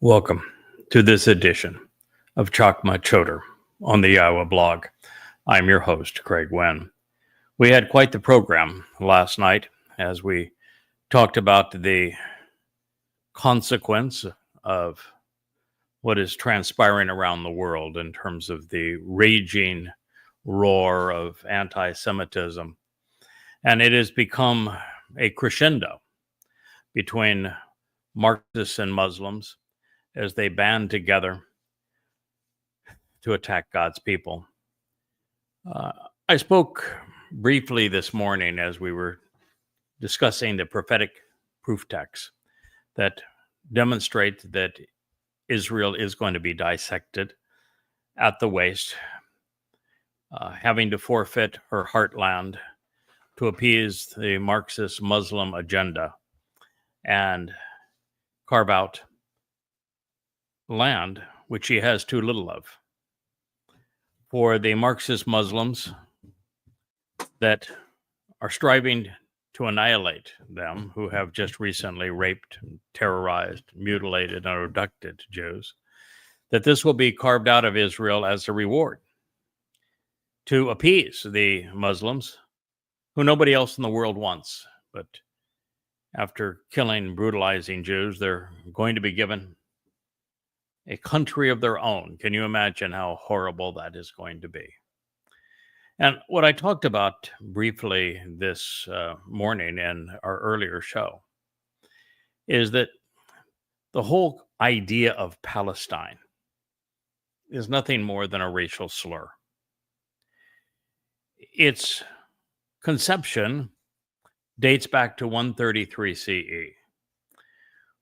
Welcome to this edition of Chakmah Choter on the Iowa blog. I'm your host, Craig Wen. We had quite the program last night as we talked about the consequence of what is transpiring around the world in terms of the raging roar of anti-Semitism. And it has become a crescendo between Marxists and Muslims as they band together to attack God's people. I spoke briefly this morning as we were discussing the prophetic proof texts that demonstrate that Israel is going to be dissected at the waist, having to forfeit her heartland to appease the Marxist Muslim agenda and carve out land which she has too little of. For the Marxist Muslims that are striving to annihilate them, who have just recently raped, terrorized, mutilated, and abducted Jews, that this will be carved out of Israel as a reward to appease the Muslims who nobody else in the world wants. But after killing, brutalizing Jews, they're going to be given a country of their own. Can you imagine how horrible that is going to be? And what I talked about briefly this morning in our earlier show is that the whole idea of Palestine is nothing more than a racial slur. Its conception dates back to 133 CE,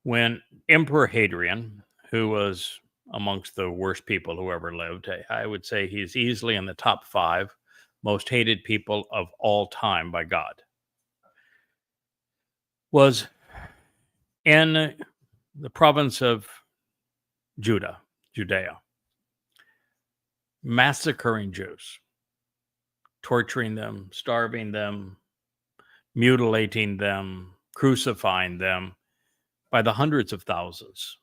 when Emperor Hadrian, who was amongst the worst people who ever lived, I would say he's easily in the top 5 most hated people of all time by God, was in the province of Judea, massacring Jews, torturing them, starving them, mutilating them, crucifying them by the hundreds of thousands,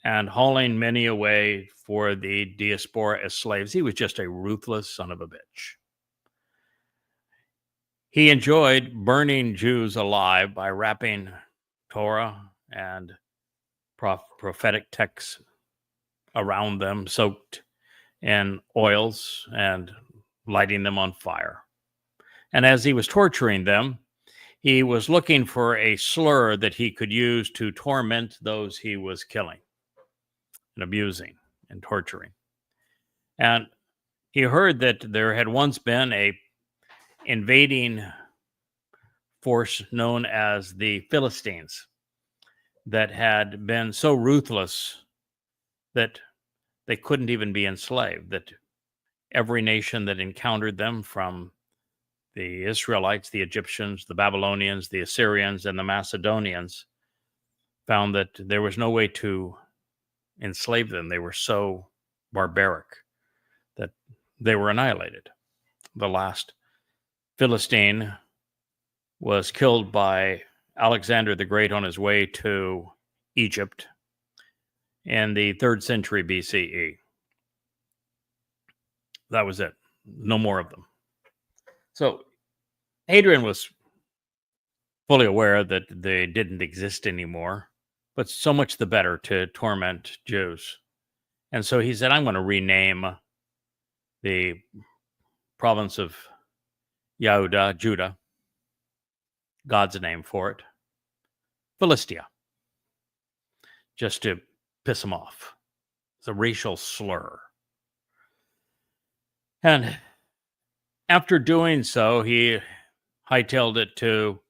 and hauling many away for the diaspora as slaves. He was just a ruthless son of a bitch. He enjoyed burning Jews alive by wrapping Torah and prophetic texts around them, soaked in oils, and lighting them on fire. And as he was torturing them, he was looking for a slur that he could use to torment those he was killing and abusing and torturing. And he heard that there had once been a invading force known as the Philistines that had been so ruthless that they couldn't even be enslaved, that every nation that encountered them, from the Israelites, the Egyptians, the Babylonians, the Assyrians, and the Macedonians, found that there was no way to enslave them. They were so barbaric that they were annihilated. The last Philistine was killed by Alexander the Great on his way to Egypt in the 3rd century BCE. That was it. No more of them. So Hadrian was fully aware that they didn't exist anymore, but so much the better to torment Jews. And so he said, I'm going to rename the province of Judah, God's name for it, Philistia, just to piss them off. It's a racial slur. And after doing so, he hightailed it to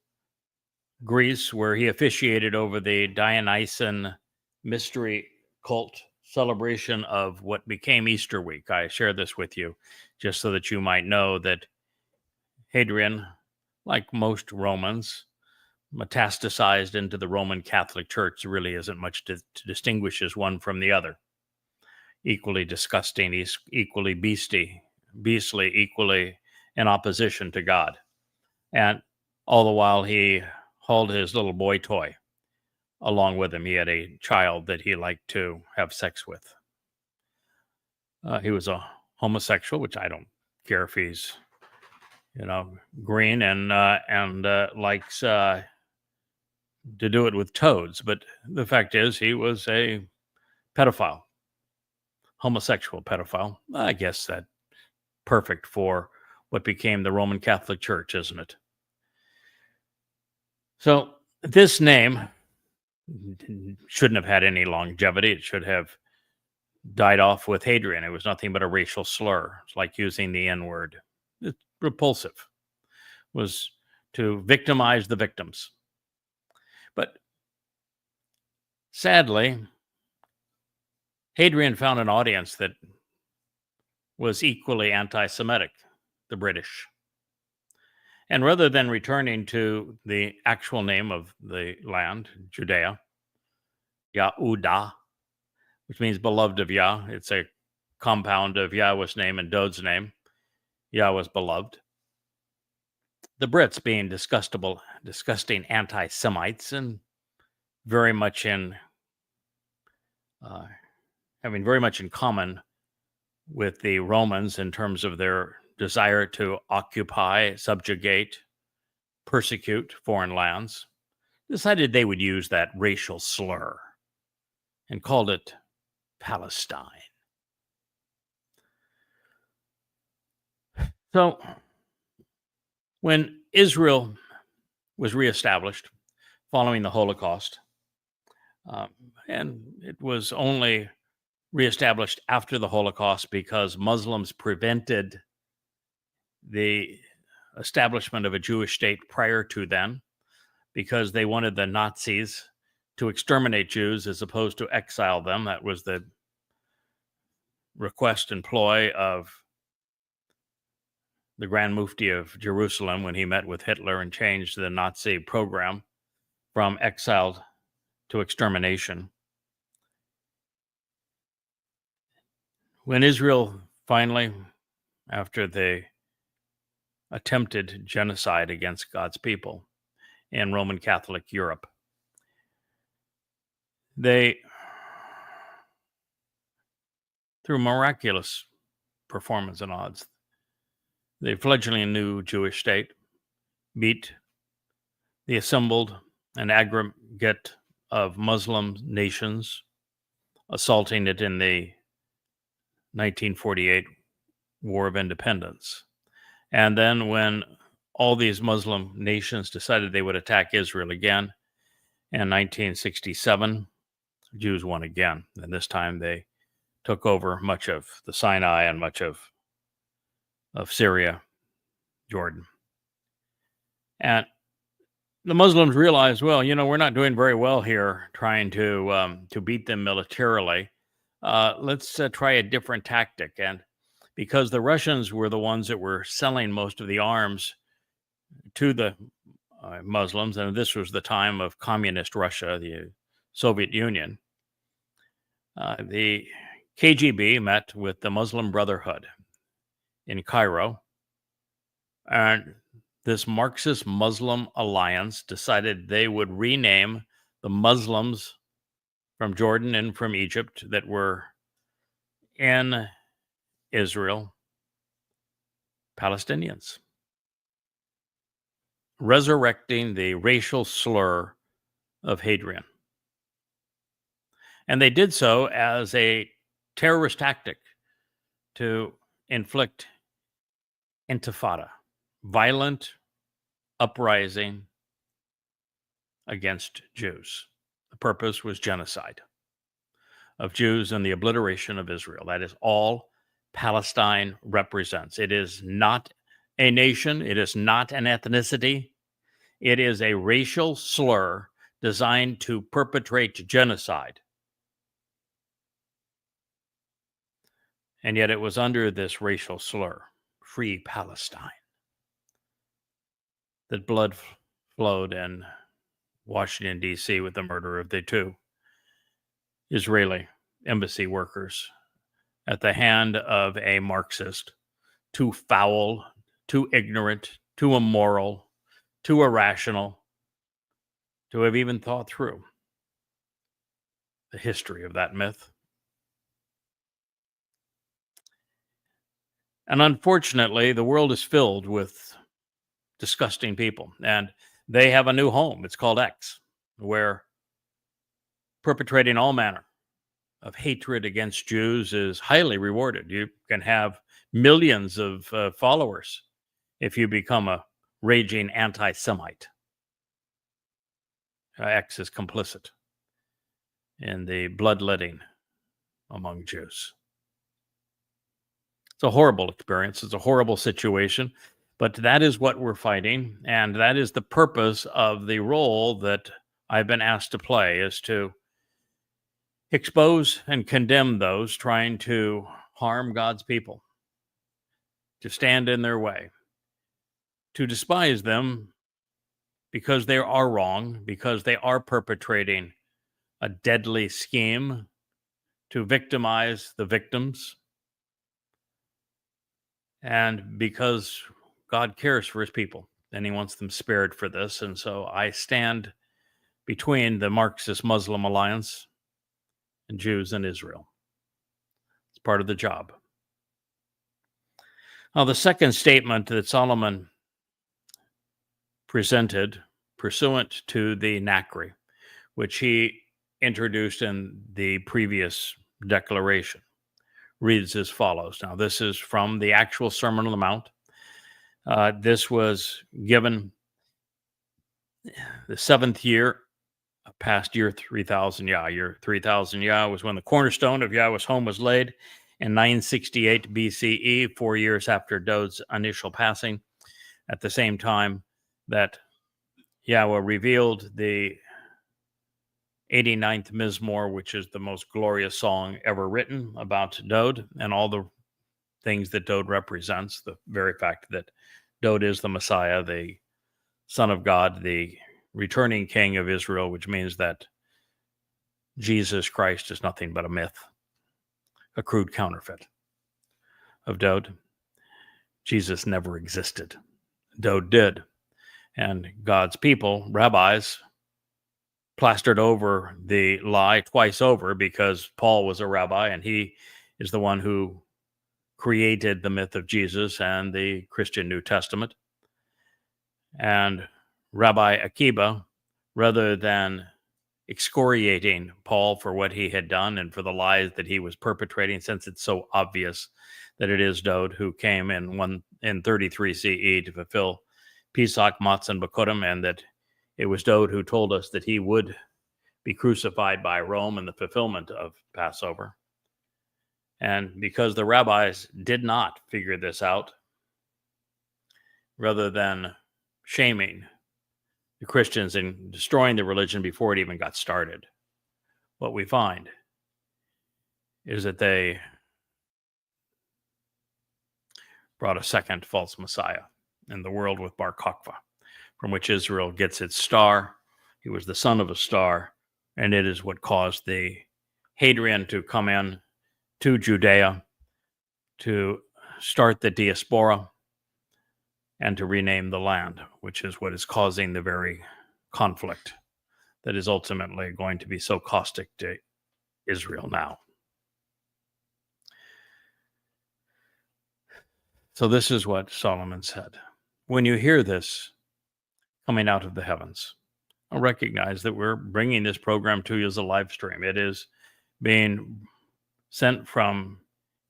Greece, where he officiated over the Dionysian mystery cult celebration of what became Easter week. I share this with you just so that you might know that Hadrian, like most Romans, metastasized into the Roman Catholic Church. There really isn't much to distinguish as one from the other. Equally disgusting, equally beastly, equally in opposition to God. And all the while he hauled his little boy toy along with him. He had a child that he liked to have sex with. He was a homosexual, which I don't care if he's, green and likes to do it with toads. But the fact is, he was a pedophile, homosexual pedophile. I guess that perfect for what became the Roman Catholic Church, isn't it? So this name shouldn't have had any longevity. It should have died off with Hadrian. It was nothing but a racial slur. It's like using the N word. It's repulsive. It was to victimize the victims. But sadly, Hadrian found an audience that was equally anti-Semitic, the British. And rather than returning to the actual name of the land, Judea, Yahudah, which means beloved of Yah, it's a compound of Yahweh's name and Dod's name. Yah was beloved. The Brits, being disgusting anti-Semites and very much in having very much in common with the Romans in terms of their desire to occupy, subjugate, persecute foreign lands, decided they would use that racial slur and called it Palestine. So when Israel was reestablished following the Holocaust, and it was only reestablished after the Holocaust because Muslims prevented the establishment of a Jewish state prior to then, because they wanted the Nazis to exterminate Jews as opposed to exile them. That was the request and ploy of the Grand Mufti of Jerusalem when he met with Hitler and changed the Nazi program from exile to extermination. When Israel finally, after the attempted genocide against God's people in Roman Catholic Europe, they, through miraculous performance and odds, the fledgling new Jewish state beat the assembled and aggregate of Muslim nations, assaulting it in the 1948 War of Independence. And then when all these Muslim nations decided they would attack Israel again in 1967, Jews won again. And this time they took over much of the Sinai and much of Syria, Jordan. And the Muslims realized, well, we're not doing very well here trying to beat them militarily. Let's try a different tactic. And because the Russians were the ones that were selling most of the arms to the Muslims, and this was the time of communist Russia, the Soviet Union, the KGB met with the Muslim Brotherhood in Cairo, and this Marxist Muslim alliance decided they would rename the Muslims from Jordan and from Egypt that were in Israel Palestinians, resurrecting the racial slur of Hadrian. And they did so as a terrorist tactic to inflict intifada, violent uprising against Jews. The purpose was genocide of Jews and the obliteration of Israel. That is all Palestine represents. It is not a nation. It is not an ethnicity. It is a racial slur designed to perpetrate genocide. And yet it was under this racial slur, Free Palestine, that blood flowed in Washington, D.C. with the murder of the two Israeli embassy workers at the hand of a Marxist, too foul, too ignorant, too immoral, too irrational to have even thought through the history of that myth. And unfortunately, the world is filled with disgusting people, and they have a new home. It's called X, where perpetrating all manner of hatred against Jews is highly rewarded. You can have millions of followers if you become a raging anti Semite. X is complicit in the bloodletting among Jews. It's a horrible experience. It's a horrible situation, but that is what we're fighting. And that is the purpose of the role that I've been asked to play, is to expose and condemn those trying to harm God's people, to stand in their way, to despise them because they are wrong, because they are perpetrating a deadly scheme to victimize the victims, and because God cares for his people and he wants them spared for this. And so I stand between the Marxist Muslim alliance and Jews and Israel. It's part of the job. Now, the second statement that Solomon presented pursuant to the Nacre, which he introduced in the previous declaration, reads as follows. Now, this is from the actual Sermon on the Mount. This was given the 7th year, past year 3000 Yah. Year 3000 Yah was when the cornerstone of Yahweh's home was laid in 968 BCE, 4 years after Dod's initial passing. At the same time that Yahweh revealed the 89th Mizmor, which is the most glorious song ever written about Dod and all the things that Dod represents. The very fact that Dod is the Messiah, the Son of God, the returning King of Israel, which means that Jesus Christ is nothing but a myth, a crude counterfeit of Dod. Jesus never existed. Dod did. And God's people, rabbis, plastered over the lie twice over, because Paul was a rabbi and he is the one who created the myth of Jesus and the Christian New Testament. And Rabbi Akiba, rather than excoriating Paul for what he had done and for the lies that he was perpetrating, since it's so obvious that it is Dod who came in 33 CE to fulfill Pesach, Matzah, and Bekurim, and that it was Dod who told us that he would be crucified by Rome in the fulfillment of Passover. And because the rabbis did not figure this out, rather than shaming the Christians and destroying the religion before it even got started, what we find is that they brought a second false Messiah in the world with Bar Kokhba, from which Israel gets its star. He was the son of a star, and it is what caused the Hadrian to come in to Judea to start the diaspora and to rename the land, which is what is causing the very conflict that is ultimately going to be so caustic to Israel now. So this is what Solomon said. When you hear this coming out of the heavens, I'll recognize that we're bringing this program to you as a live stream. It is being sent from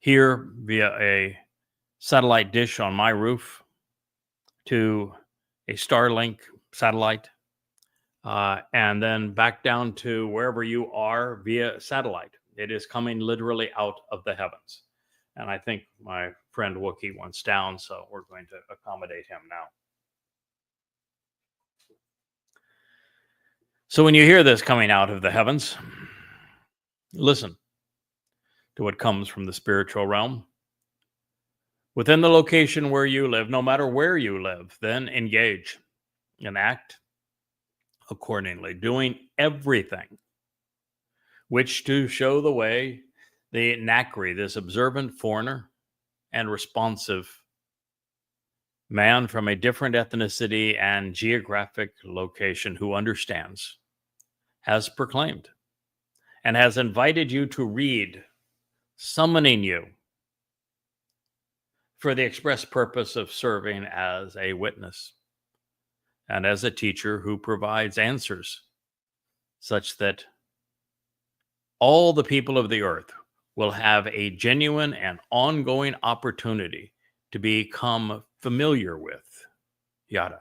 here via a satellite dish on my roof to a Starlink satellite, and then back down to wherever you are via satellite. It is coming literally out of the heavens. And I think my friend Wookie wants down, so we're going to accommodate him now. So when you hear this coming out of the heavens, listen to what comes from the spiritual realm. Within the location where you live, no matter where you live, then engage and act accordingly, doing everything which to show the way the Nacre, this observant foreigner and responsive man from a different ethnicity and geographic location who understands, has proclaimed, and has invited you to read, summoning you for the express purpose of serving as a witness and as a teacher who provides answers such that all the people of the earth will have a genuine and ongoing opportunity to become familiar with Yada,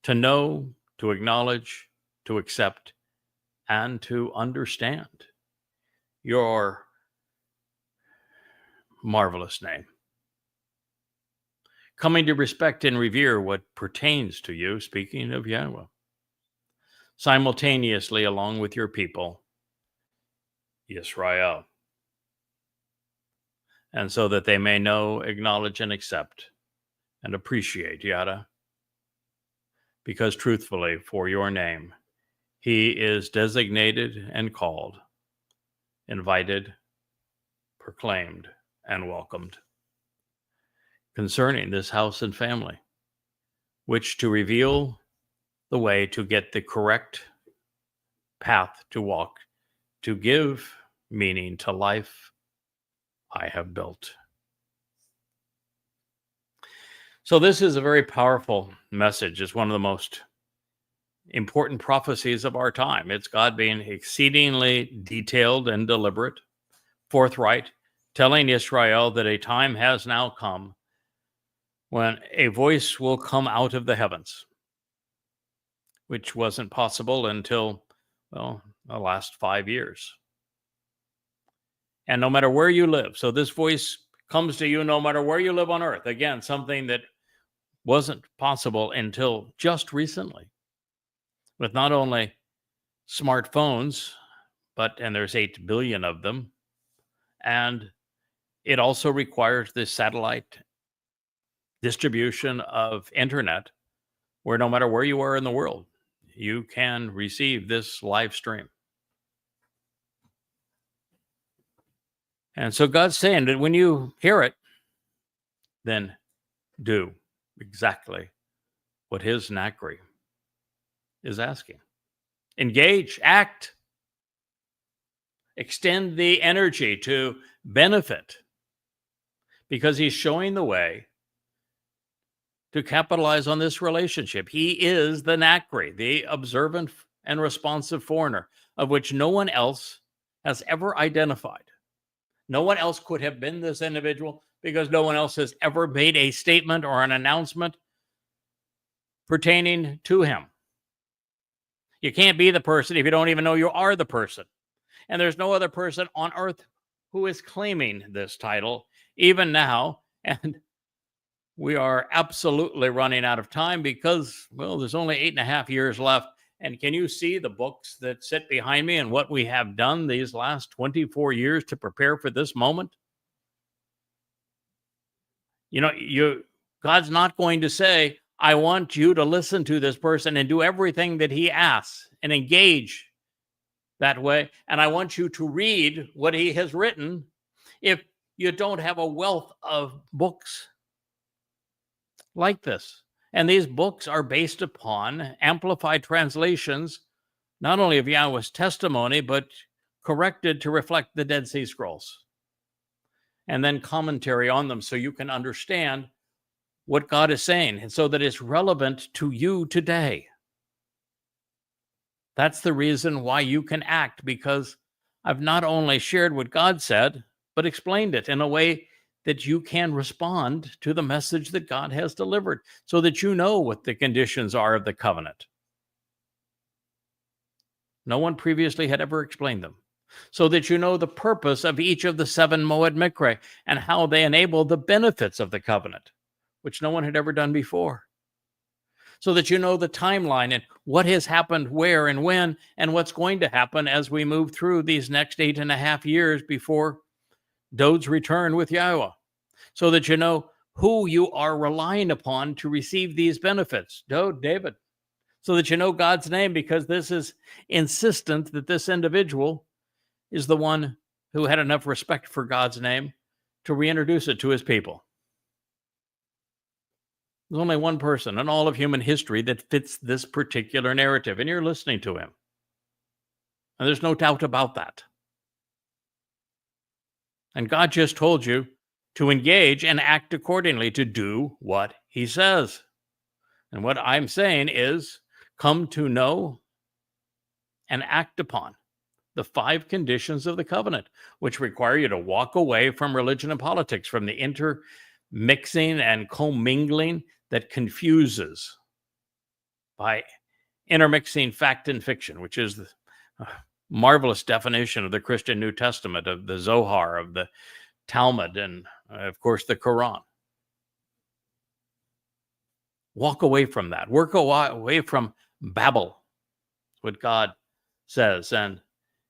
to know, to acknowledge, to accept, and to understand your marvelous name. Coming to respect and revere what pertains to you, speaking of Yahweh, simultaneously along with your people, Yisrael, and so that they may know, acknowledge, and accept and appreciate Yada, because truthfully, for your name, he is designated and called, invited, proclaimed, and welcomed. Concerning this house and family, which to reveal the way to get the correct path to walk, to give meaning to life, I have built. So this is a very powerful message. It's one of the most important prophecies of our time. It's God being exceedingly detailed and deliberate, forthright, telling Israel that a time has now come when a voice will come out of the heavens, which wasn't possible until, well, the last 5 years. And no matter where you live, so this voice comes to you no matter where you live on earth. Again, something that wasn't possible until just recently, with not only smartphones, and there's 8 billion of them, and it also requires the satellite distribution of internet, where no matter where you are in the world, you can receive this live stream. And so God's saying that when you hear it, then do exactly what his Nakri is asking. Engage, act, extend the energy to benefit, because he's showing the way to capitalize on this relationship. He is the Nakri, the observant and responsive foreigner, of which no one else has ever identified. No one else could have been this individual, because no one else has ever made a statement or an announcement pertaining to him. You can't be the person if you don't even know you are the person. And there's no other person on earth who is claiming this title, even now. And we are absolutely running out of time because, well, there's only 8.5 years left. And can you see the books that sit behind me and what we have done these last 24 years to prepare for this moment? You know, God's not going to say, I want you to listen to this person and do everything that he asks and engage that way. And I want you to read what he has written if you don't have a wealth of books like this. And these books are based upon amplified translations, not only of Yahweh's testimony, but corrected to reflect the Dead Sea Scrolls. And then commentary on them so you can understand what God is saying, and so that it's relevant to you today. That's the reason why you can act, because I've not only shared what God said, but explained it in a way that you can respond to the message that God has delivered, so that you know what the conditions are of the covenant. No one previously had ever explained them. So that you know the purpose of each of the 7 Moed Mikre and how they enable the benefits of the covenant, which no one had ever done before. So that you know the timeline and what has happened where and when, and what's going to happen as we move through these next 8.5 years before Dod's return with Yahweh. So that you know who you are relying upon to receive these benefits. Dod, David. So that you know God's name, because this is insistent that this individual is the one who had enough respect for God's name to reintroduce it to his people. There's only one person in all of human history that fits this particular narrative, and you're listening to him. And there's no doubt about that. And God just told you to engage and act accordingly, to do what he says. And what I'm saying is come to know and act upon the 5 conditions of the covenant, which require you to walk away from religion and politics, from the intermixing and commingling that confuses by intermixing fact and fiction, which is the marvelous definition of the Christian New Testament, of the Zohar, of the Talmud, and of course the Quran. Walk away from that. Work away from Babel, what God says. And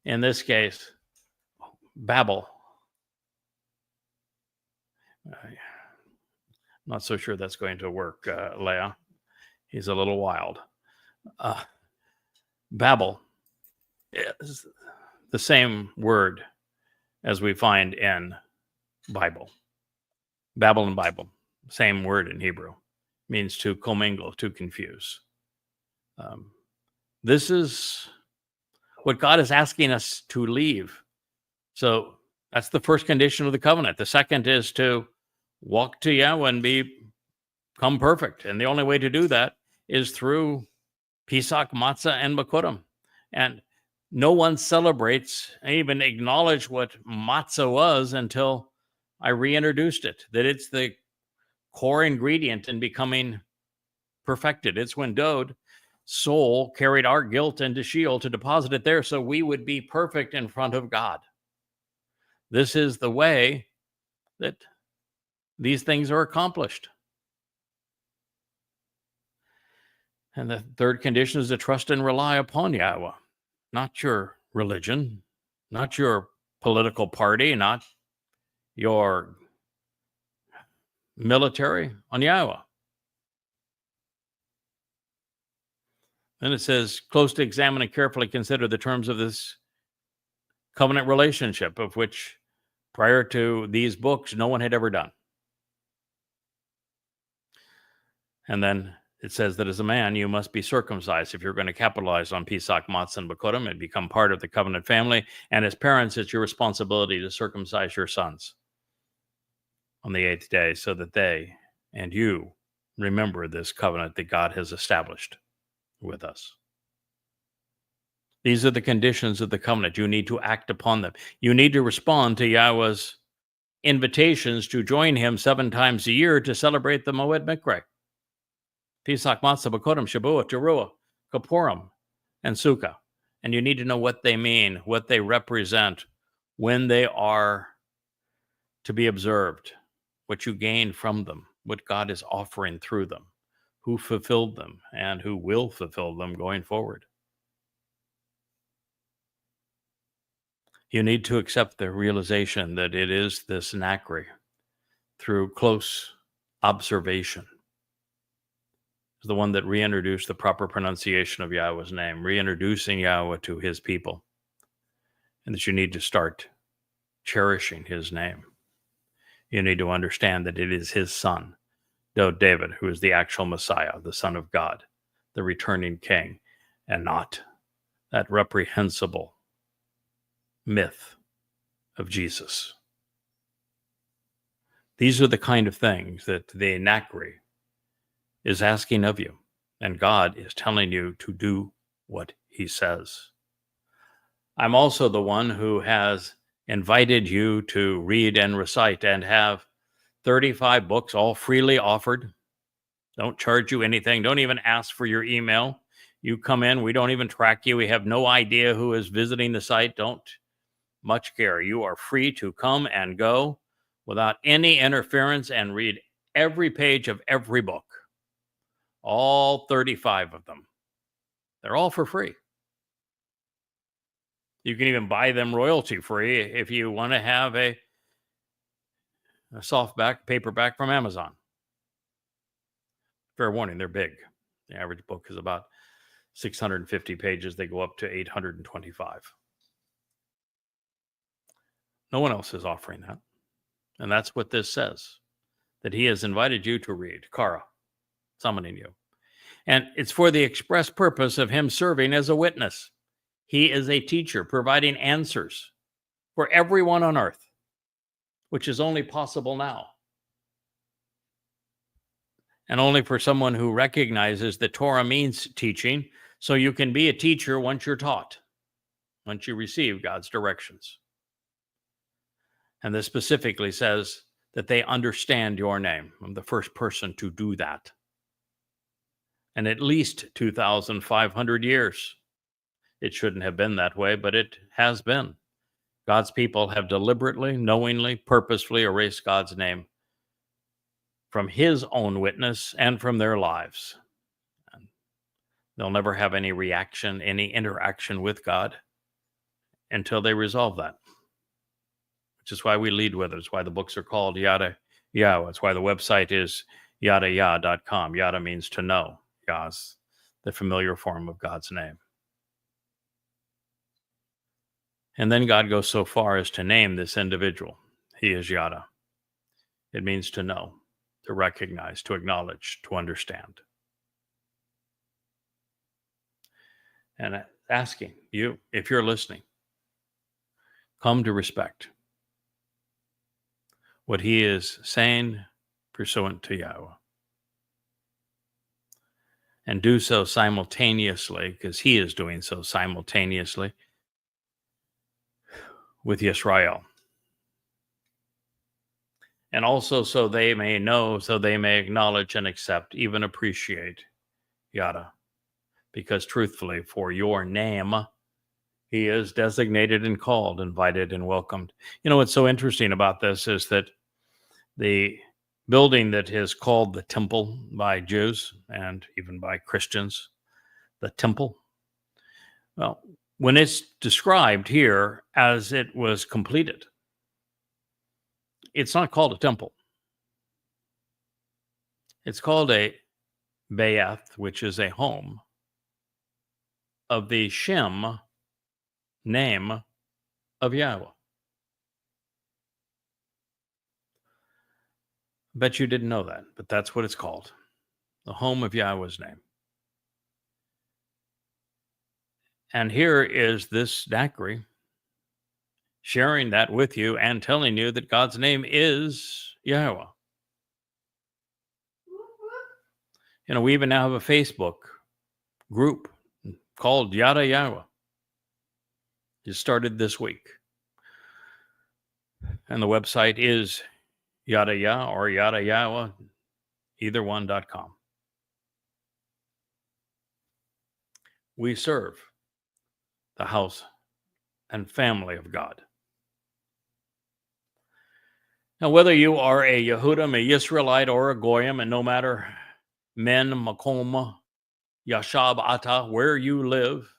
in this case, Babel. I'm not so sure that's going to work, Leah. He's a little wild. Babel is the same word as we find in Bible. Babel and Bible, same word in Hebrew, means to commingle, to confuse. This is what God is asking us to leave. So that's the first condition of the covenant. The second is to walk to Yahweh and become perfect. And the only way to do that is through Pesach, Matzah, and Bikurim. And no one celebrates, even acknowledge what matzah was until I reintroduced it, that it's the core ingredient in becoming perfected. It's when Dode soul carried our guilt into Sheol to deposit it there so we would be perfect in front of God. This is the way that these things are accomplished. And the third condition is to trust and rely upon Yahweh, not your religion, not your political party, not your military, on Yahweh. Then it says, close to examine and carefully consider the terms of this covenant relationship, of which prior to these books, no one had ever done. And then it says that as a man, you must be circumcised if you're going to capitalize on Pesach, Matzah, and Bikurim and become part of the covenant family. And as parents, it's your responsibility to circumcise your sons on the 8th day so that they and you remember this covenant that God has established with us. These are the conditions of the covenant. You need to act upon them. You need to respond to Yahweh's invitations to join him 7 times a year to celebrate the Moed Mikra. Pesach, Matzah, Bikurim, Shavuot, Teruah, Kippurim, and Sukkah. And you need to know what they mean, what they represent, when they are to be observed, what you gain from them, what God is offering through them, who fulfilled them, and who will fulfill them going forward. You need to accept the realization that it is this Nakri, through close observation, is the one that reintroduced the proper pronunciation of Yahweh's name, reintroducing Yahweh to his people, and that you need to start cherishing his name. You need to understand that it is his son, David, who is the actual Messiah, the Son of God, the returning king, and not that reprehensible myth of Jesus. These are the kind of things that the Nakri is asking of you, and God is telling you to do what he says. I'm also the one who has invited you to read and recite and have 35 books all freely offered. Don't charge you anything. Don't even ask for your email. You come in, we don't even track you. We have no idea who is visiting the site. Don't much care. You are free to come and go without any interference and read every page of every book. All 35 of them. They're all for free. You can even buy them royalty free if you want to have a softback, paperback from Amazon. Fair warning, they're big. The average book is about 650 pages. They go up to 825. No one else is offering that. And that's what this says, that he has invited you to read. Kara, summoning you. And it's for the express purpose of him serving as a witness. He is a teacher providing answers for everyone on earth, which is only possible now. And only for someone who recognizes that Torah means teaching, so you can be a teacher once you're taught, once you receive God's directions. And this specifically says that they understand your name. I'm the first person to do that. And at least 2,500 years. It shouldn't have been that way, but it has been. God's people have deliberately, knowingly, purposefully erased God's name from his own witness and from their lives. And they'll never have any reaction, any interaction with God until they resolve that. Which is why we lead with it. It's why the books are called Yada Yah. It's why the website is yadayah.com. Yada means to know. Yah is the familiar form of God's name. And then God goes so far as to name this individual. He is Yada. It means to know, to recognize, to acknowledge, to understand. And asking you, if you're listening, come to respect what he is saying pursuant to Yahweh. And do so simultaneously, because he is doing so simultaneously with Yisrael. And also so they may know, so they may acknowledge and accept, even appreciate Yada. Because truthfully, for your name, he is designated and called, invited and welcomed. You know, what's so interesting about this is that the building that is called the temple by Jews and even by Christians, the temple, well, when it's described here as it was completed, it's not called a temple. It's called a Bayeth, which is a home of the Shem name of Yahweh. Bet you didn't know that, but that's what it's called. The home of Yahweh's name. And here is this Dacry sharing that with you and telling you that God's name is Yahweh. You know, we even now have a Facebook group called Yada Yahweh. It started this week. And the website is Yada Yah or Yada Yahweh, either one.com. We serve the house and family of God. Now, whether you are a Yehudim, a Yisraelite, or a Goyim, and no matter men, Makom, Yashab, Ata, where you live,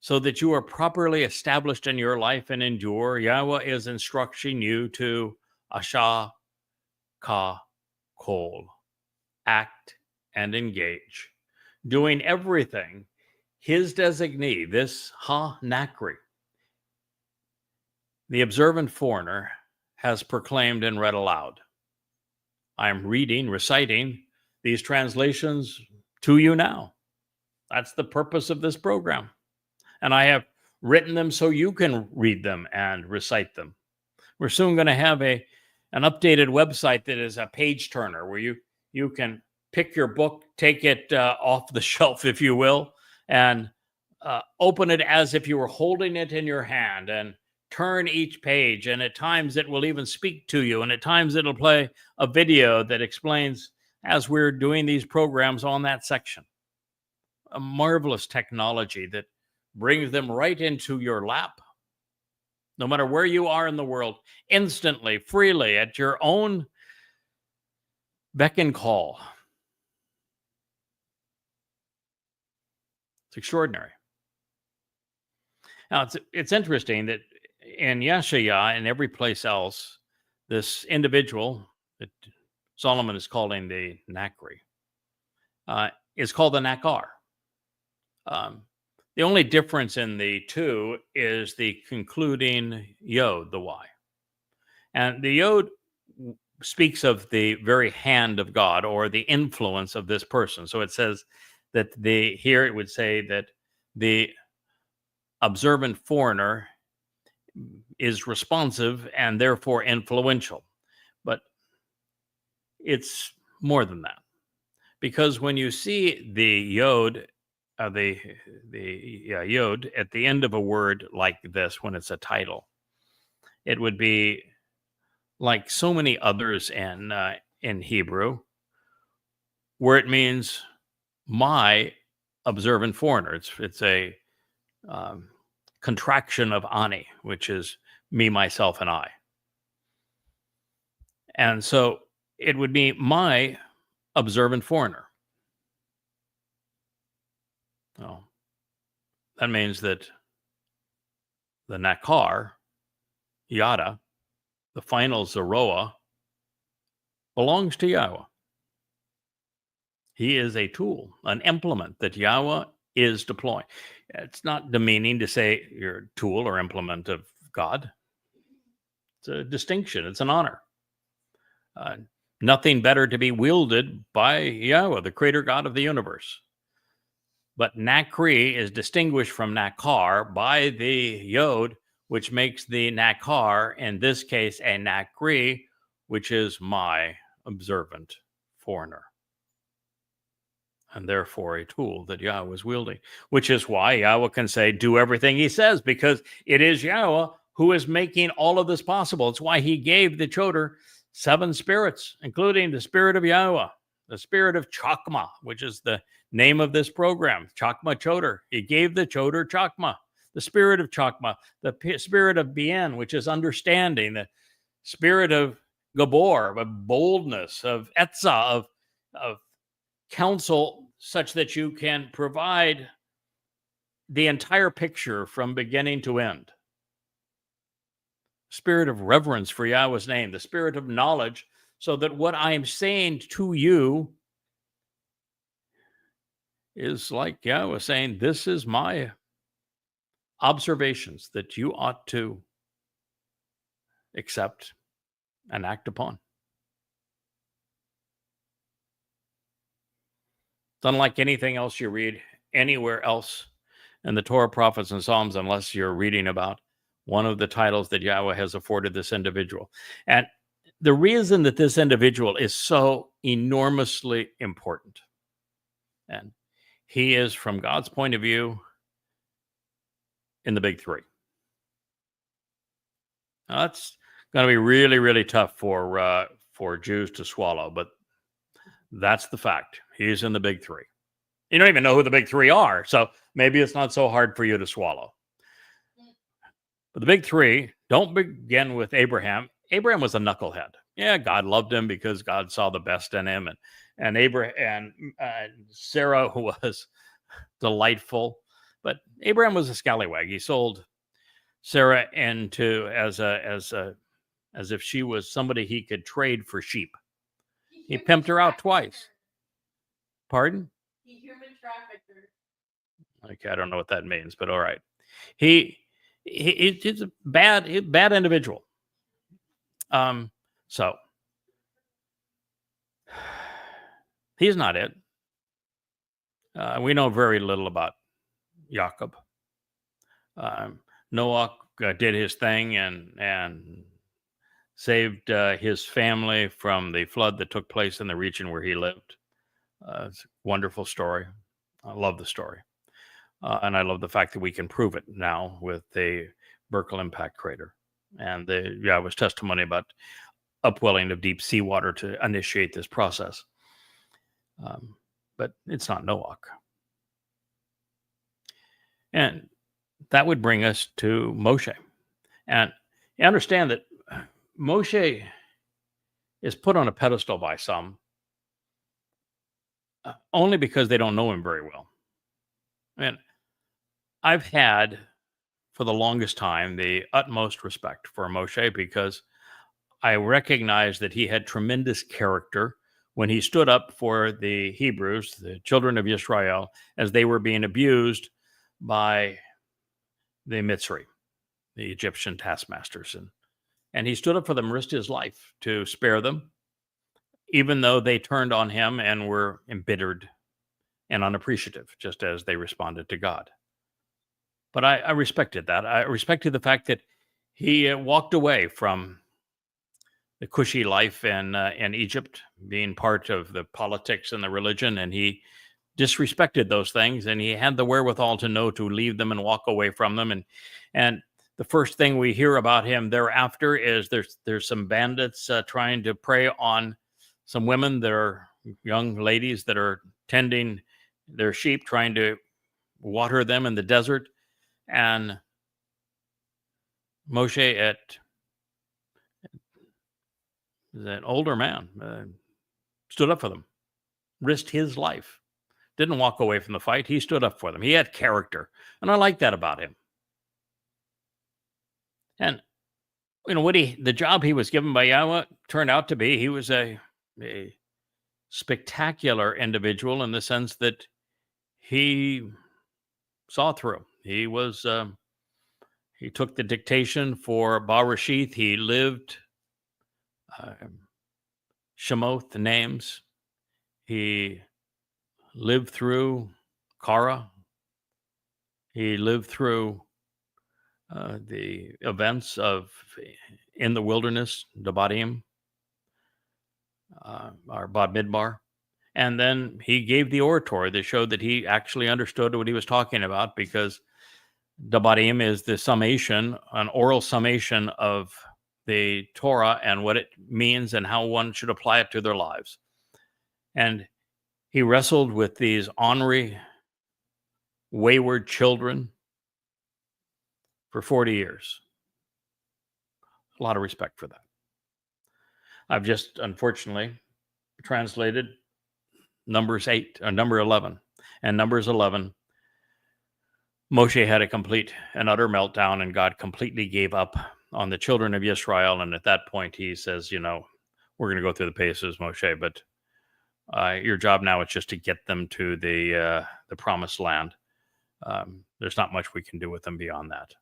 so that you are properly established in your life and endure, Yahweh is instructing you to Asha, Ka, Kol, act and engage, doing everything his designee, this Ha-Nakri, the observant foreigner, has proclaimed and read aloud. I am reciting these translations to you now. That's the purpose of this program. And I have written them so you can read them and recite them. We're soon going to have an updated website that is a page turner where you can pick your book, take it off the shelf, if you will, and open it as if you were holding it in your hand and turn each page. And at times it will even speak to you. And at times it'll play a video that explains as we're doing these programs on that section. A marvelous technology that brings them right into your lap, no matter where you are in the world, instantly, freely, at your own beck and call. It's extraordinary. Now, it's interesting that in Yeshaya and every place else, this individual that Solomon is calling the Nakri is called the Nakar. The only difference in the two is the concluding yod, the Y. And the yod speaks of the very hand of God or the influence of this person. So it says that here it would say that the observant foreigner is responsive and therefore influential. But it's more than that. Because when you see the yod, yod at the end of a word like this, when it's a title, it would be like so many others in Hebrew, where it means my observant foreigner. It's a contraction of ani, which is me, myself, and I. And so it would be my observant foreigner. Well, that means that the nakar, yada, the final Zeroa, belongs to Yahweh. He is a tool, an implement that Yahweh is deploying. It's not demeaning to say you're a tool or implement of God. It's a distinction. It's an honor. Nothing better to be wielded by Yahweh, the creator God of the universe. But Nakri is distinguished from Nakar by the Yod, which makes the Nakar, in this case, a Nakri, which is my observant foreigner. And therefore a tool that Yahweh is wielding, which is why Yahweh can say, do everything he says, because it is Yahweh who is making all of this possible. It's why he gave the Choter 7 spirits, including the spirit of Yahweh, the spirit of Chakmah, which is the name of this program, Chakmah Choter. He gave the Choter Chakmah, the spirit of Chakmah, the spirit of Bien, which is understanding, the spirit of Gabor, of boldness, of Etzah, of counsel, such that you can provide the entire picture from beginning to end. Spirit of reverence for Yahweh's name, the spirit of knowledge, so that what I am saying to you is like Yahweh saying, this is my observations that you ought to accept and act upon. It's unlike anything else you read anywhere else in the Torah, prophets, and Psalms, unless you're reading about one of the titles that Yahweh has afforded this individual. And the reason that this individual is so enormously important, and he is, from God's point of view, in the big three. Now, that's going to be really, really tough for Jews to swallow, but that's the fact. He's in the big three. You don't even know who the big three are, so maybe it's not so hard for you to swallow. But the big three don't begin with Abraham. Abraham was a knucklehead. Yeah, God loved him because God saw the best in him, and Abraham and Sarah was delightful, but Abraham was a scallywag. He sold Sarah into as if she was somebody he could trade for sheep. He pimped her out twice. Pardon? He human trafficked her. Okay, I don't know what that means, but all right. He's a bad individual. So he's not it. We know very little about Jacob. Noah did his thing and saved his family from the flood that took place in the region where he lived. It's a wonderful story. I love the story. And I love the fact that we can prove it now with the Berkel impact crater and the Yahweh's testimony about upwelling of deep seawater to initiate this process. But it's not Noah. And that would bring us to Moshe. And you understand that Moshe is put on a pedestal by some only because they don't know him very well. And I've had, for the longest time, the utmost respect for Moshe because I recognize that he had tremendous character when he stood up for the Hebrews, the children of Israel, as they were being abused by the Mitzri, the Egyptian taskmasters. And he stood up for them, risked his life to spare them, even though they turned on him and were embittered and unappreciative, just as they responded to God. But I respected that. I respected the fact that he walked away from the cushy life in Egypt, being part of the politics and the religion, and he disrespected those things, and he had the wherewithal to know to leave them and walk away from them. And the first thing we hear about him thereafter is there's some bandits trying to prey on some women that are young ladies that are tending their sheep, trying to water them in the desert, and Moshe, at an older man, stood up for them, risked his life, didn't walk away from the fight. He stood up for them. He had character, and I like that about him. And the job he was given by Yahweh turned out to be, he was a spectacular individual in the sense that he saw through. He took the dictation for Barashith. He lived uh, Shemoth, the names. He lived through Kara. He lived through the events of in the wilderness, Debadim, or Bad Midbar. And then he gave the oratory that showed that he actually understood what he was talking about, because Debadim is the summation, an oral summation of the Torah and what it means and how one should apply it to their lives. And he wrestled with these ornery, wayward children for 40 years. A lot of respect for that. I've just, unfortunately, translated Numbers 8, or number 11. And Numbers 11, Moshe had a complete and utter meltdown, and God completely gave up on the children of Israel. And at that point, he says, we're going to go through the paces, Moshe, but your job now is just to get them to the promised land. There's not much we can do with them beyond that.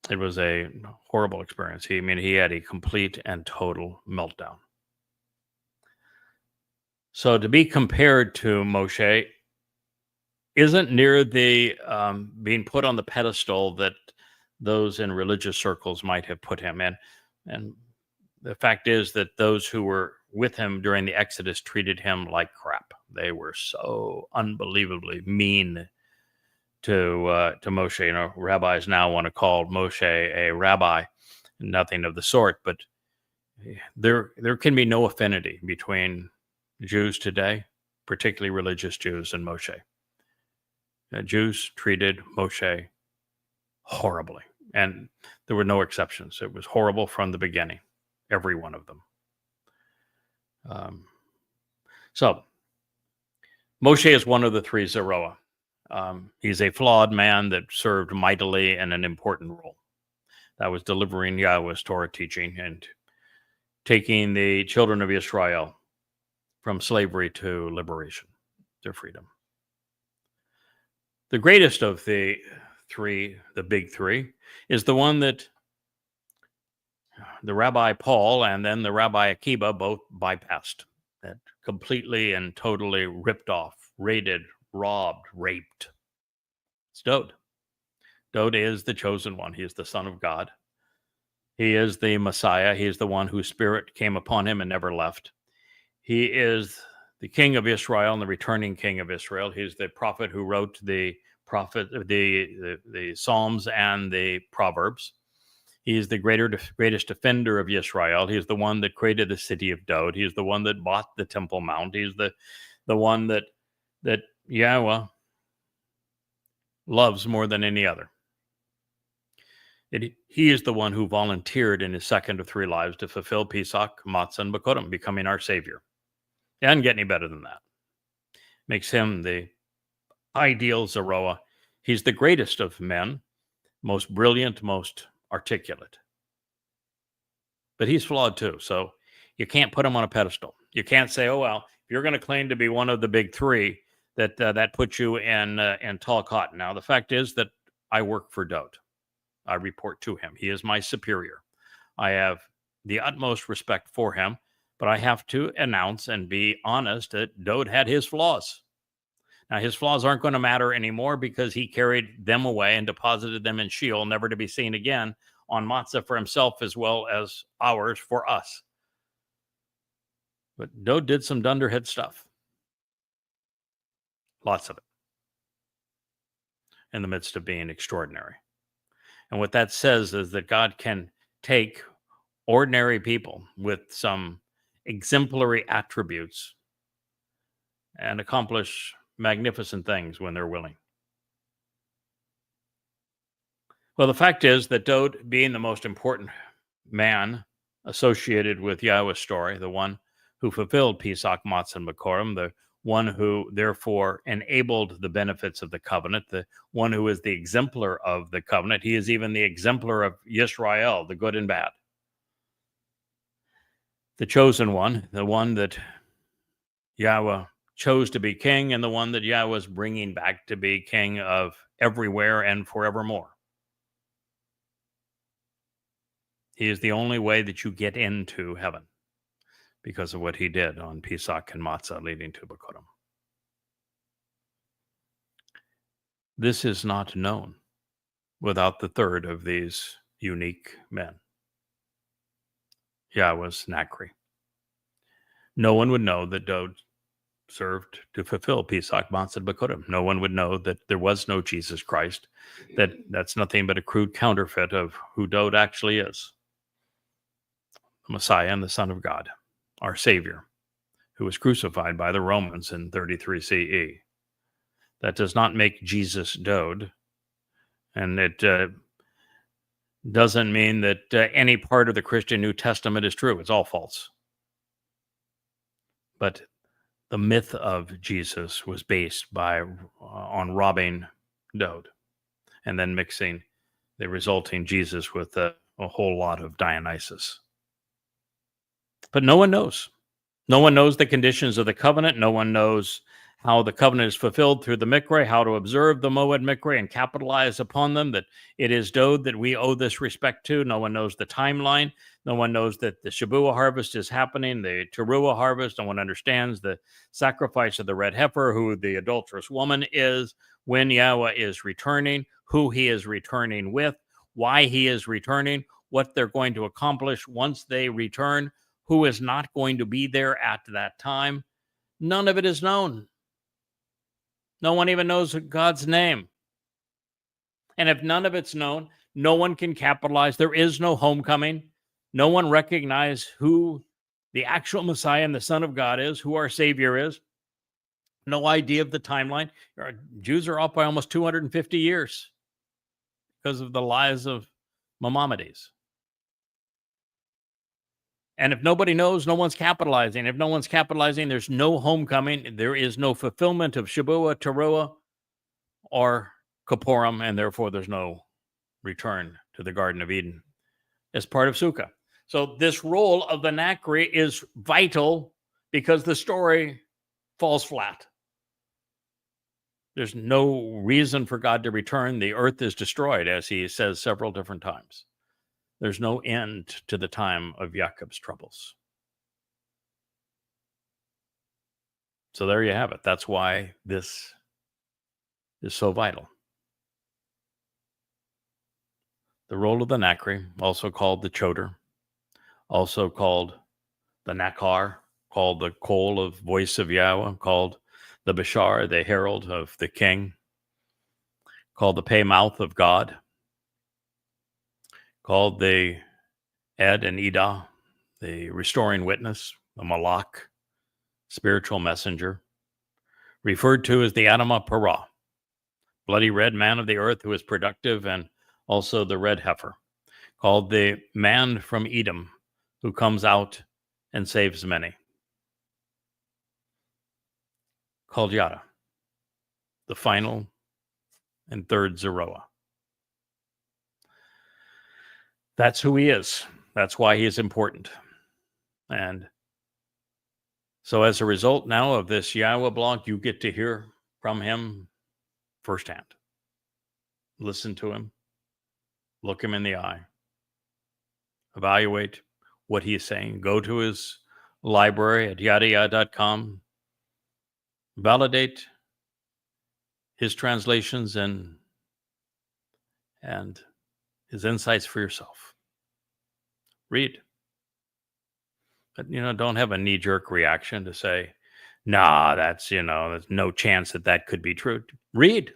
It was a horrible experience. He had a complete and total meltdown. So to be compared to Moshe isn't near the being put on the pedestal that those in religious circles might have put him in. And the fact is that those who were with him during the Exodus treated him like crap. They were so unbelievably mean to Moshe. Rabbis now want to call Moshe a rabbi. Nothing of the sort. But there can be no affinity between Jews today, particularly religious Jews, and Moshe. Jews treated Moshe horribly, and there were no exceptions. It was horrible from the beginning, every one of them. So Moshe is one of the three Zeroah. He's a flawed man that served mightily in an important role. That was delivering Yahweh's Torah teaching and taking the children of Israel from slavery to liberation, to freedom. The greatest of the three, the big three, is the one that the Rabbi Paul and then the Rabbi Akiba both bypassed, that completely and totally ripped off, raided, robbed, raped. It's Dowd. Dowd is the chosen one. He is the Son of God. He is the Messiah. He is the one whose spirit came upon him and never left. He is the King of Israel and the returning King of Israel. He's the prophet who wrote the Psalms and the Proverbs. He is the greatest defender of Israel. He is the one that created the city of Dowd. He is the one that bought the Temple Mount. He's the one that Yahweh loves more than any other. He is the one who volunteered in his second of three lives to fulfill Pesach, Matzah, and Bikurim, becoming our Savior. It doesn't get any better than that. Makes him the ideal Zeroah. He's the greatest of men, most brilliant, most articulate. But he's flawed too, so you can't put him on a pedestal. You can't say, oh, well, if you're going to claim to be one of the big three, that puts you in tall cotton. Now, the fact is that I work for Dowd. I report to him. He is my superior. I have the utmost respect for him, but I have to announce and be honest that Dowd had his flaws. Now, his flaws aren't going to matter anymore because he carried them away and deposited them in Sheol, never to be seen again, on matzah for himself as well as ours for us. But Dode did some dunderhead stuff. Lots of it. In the midst of being extraordinary. And what that says is that God can take ordinary people with some exemplary attributes and accomplish magnificent things when they're willing. Well, the fact is that Dode, being the most important man associated with Yahweh's story, the one who fulfilled Pesach, Matzah, and Bikurim, the one who therefore enabled the benefits of the covenant, the one who is the exemplar of the covenant. He is even the exemplar of Yisrael, the good and bad. The chosen one, the one that Yahweh chose to be king, and the one that Yahweh is bringing back to be king of everywhere and forevermore. He is the only way that you get into heaven because of what he did on Pesach and Matzah leading to Bikurim. This is not known without the third of these unique men, Yahweh's Nakri. No one would know that Dode served to fulfill Pesach, Matzah, and Bikurim. No one would know that there was no Jesus Christ, that's nothing but a crude counterfeit of who Dode actually is. The Messiah and the Son of God, our Savior, who was crucified by the Romans in 33 CE. That does not make Jesus Dode, and it doesn't mean that any part of the Christian New Testament is true. It's all false. But the myth of Jesus was based on robbing Dode and then mixing the resulting Jesus with a whole lot of Dionysus. But no one knows. No one knows the conditions of the covenant. No one knows how the covenant is fulfilled through the Mikra, how to observe the Moed Mikra and capitalize upon them, that it is Dode that we owe this respect to. No one knows the timeline. No one knows that the Shabuah harvest is happening, the Teruah harvest. No one understands the sacrifice of the red heifer, who the adulterous woman is, when Yahweh is returning, who he is returning with, why he is returning, what they're going to accomplish once they return, who is not going to be there at that time. None of it is known. No one even knows God's name. And if none of it's known, no one can capitalize. There is no homecoming. No one recognizes who the actual Messiah and the Son of God is, who our Savior is. No idea of the timeline. Jews are off by almost 250 years because of the lies of Maimonides. And if nobody knows, no one's capitalizing. If no one's capitalizing, there's no homecoming. There is no fulfillment of Shabuah, Teruah, or Kippurim, and therefore there's no return to the Garden of Eden as part of Sukkah. So this role of the Nakri is vital because the story falls flat. There's no reason for God to return. The earth is destroyed, as he says several different times. There's no end to the time of Jacob's troubles. So there you have it. That's why this is so vital. The role of the Nakri, also called the Choter, also called the Nakar, called the Kol of voice of Yahweh, called the Bashar, the herald of the king, called the pay mouth of God, called the Ed and Edah, the restoring witness, the Malach, spiritual messenger, referred to as the Adamah Parah, bloody red man of the earth who is productive, and also the red heifer, called the man from Edom who comes out and saves many, called Yada, the final and third Zeroah. That's who he is. That's why he is important. And so as a result now of this Yahweh blog, you get to hear from him firsthand. Listen to him. Look him in the eye. Evaluate what he is saying. Go to his library at yadayah.com. Validate his translations and his insights for yourself. Read. But, don't have a knee-jerk reaction to say, nah, there's no chance that could be true. Read.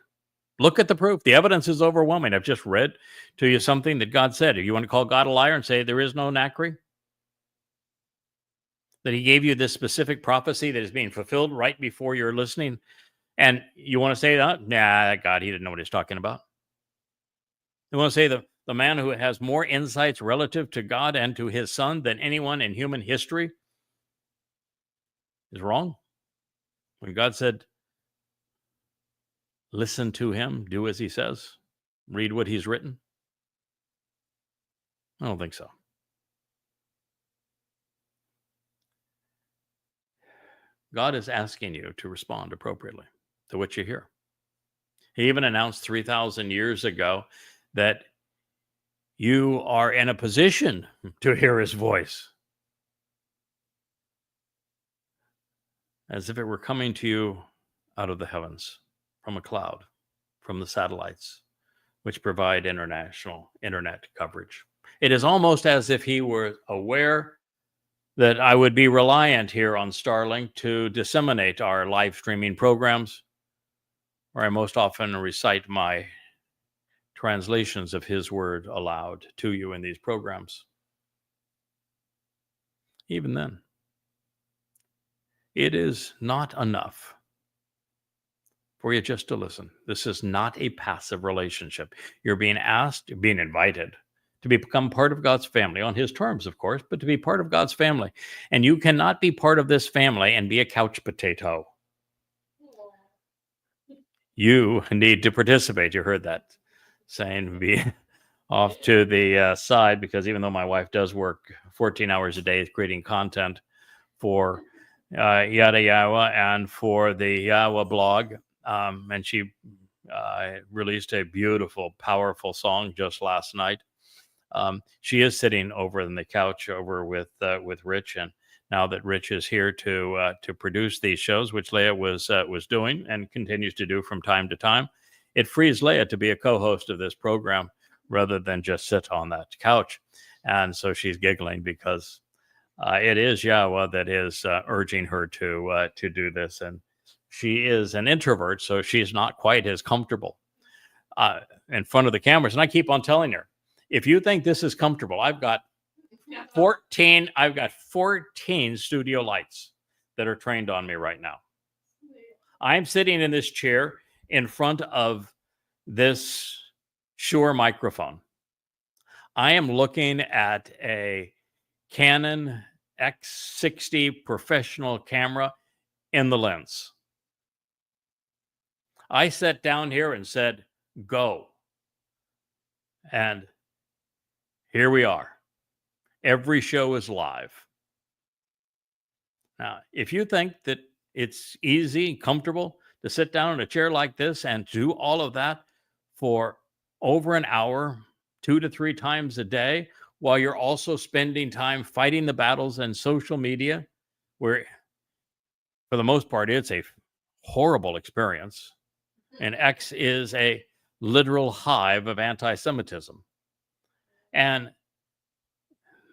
Look at the proof. The evidence is overwhelming. I've just read to you something that God said. If you want to call God a liar and say there is no Nachri, that he gave you this specific prophecy that is being fulfilled right before you're listening, and you want to say that, nah, God, he didn't know what he's talking about. You want to say the man who has more insights relative to God and to his son than anyone in human history is wrong? When God said, listen to him, do as he says, read what he's written? I don't think so. God is asking you to respond appropriately to what you hear. He even announced 3,000 years ago that you are in a position to hear his voice, as if it were coming to you out of the heavens, from a cloud, from the satellites, which provide international internet coverage. It is almost as if he were aware that I would be reliant here on Starlink to disseminate our live streaming programs, where I most often recite my translations of his word aloud to you in these programs. Even then, it is not enough for you just to listen. This is not a passive relationship. You're being asked, you're being invited to become part of God's family, on his terms, of course, but to be part of God's family. And you cannot be part of this family and be a couch potato. You need to participate. You heard that saying, be off to the side, because even though my wife does work 14 hours a day creating content for Yada Yawa and for the Yawa blog, and she released a beautiful, powerful song just last night. She is sitting over in the couch over with Rich, and now that Rich is here to produce these shows, which Leah was doing and continues to do from time to time, it frees Leah to be a co-host of this program rather than just sit on that couch. And so she's giggling because it is Yahweh that is urging her to do this, and she is an introvert, so she's not quite as comfortable in front of the cameras. And I keep on telling her, if you think this is comfortable, I've got 14 studio lights that are trained on me right now. I'm sitting in this chair in front of this Shure microphone. I am looking at a Canon X60 professional camera in the lens. I sat down here and said, go. And here we are. Every show is live. Now, if you think that it's easy, comfortable to sit down in a chair like this and do all of that for over an hour, 2 to 3 times a day, while you're also spending time fighting the battles in social media, where for the most part, it's a horrible experience. And X is a literal hive of anti-Semitism. And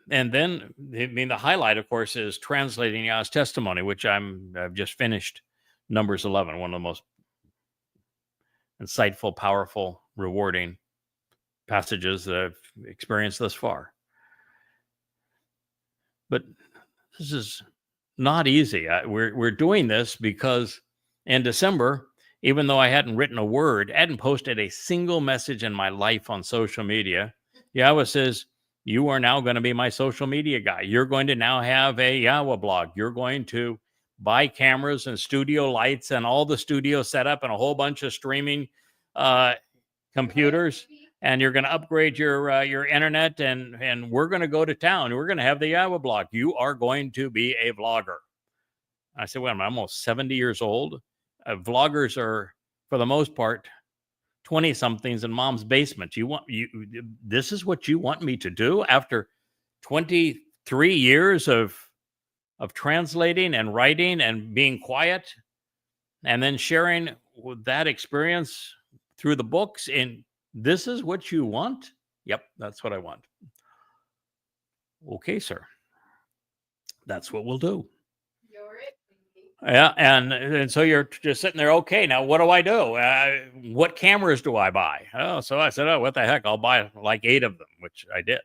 then, the highlight, of course, is translating Yah's testimony, which I've just finished, Numbers 11, one of the most insightful, powerful, rewarding passages that I've experienced thus far. But this is not easy. We're doing this because in December, even though I hadn't written a word, I hadn't posted a single message in my life on social media, Yahweh says, you are now going to be my social media guy. You're going to now have a Yahweh blog. You're going to buy cameras and studio lights and all the studio setup and a whole bunch of streaming computers. And you're going to upgrade your internet, and we're going to go to town. We're going to have the Yahweh blog. You are going to be a vlogger. I said, well, I'm almost 70 years old. Vloggers are, for the most part, 20-somethings in mom's basement. This is what you want me to do after 23 years of translating and writing and being quiet, and then sharing with that experience through the books, and this is what you want? Yep, that's what I want. Okay, sir. That's what we'll do. You're it, baby. Yeah, and so you're just sitting there. Okay, now what do I do? What cameras do I buy? Oh, so I said, oh, what the heck? I'll buy like 8 of them, which I did.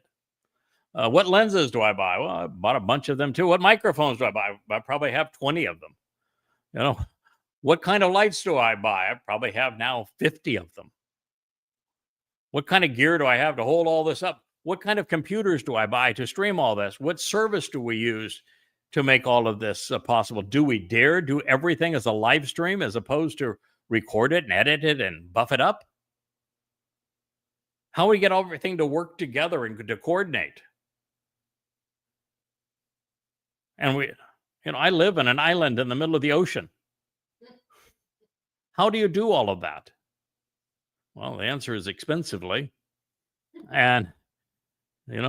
What lenses do I buy? Well, I bought a bunch of them too. What microphones do I buy? I probably have 20 of them. You know, what kind of lights do I buy? I probably have now 50 of them. What kind of gear do I have to hold all this up? What kind of computers do I buy to stream all this? What service do we use to make all of this possible? Do we dare do everything as a live stream as opposed to record it and edit it and buff it up? How do we get everything to work together and to coordinate? And I live in an island in the middle of the ocean. How do you do all of that? Well, the answer is expensively. And, you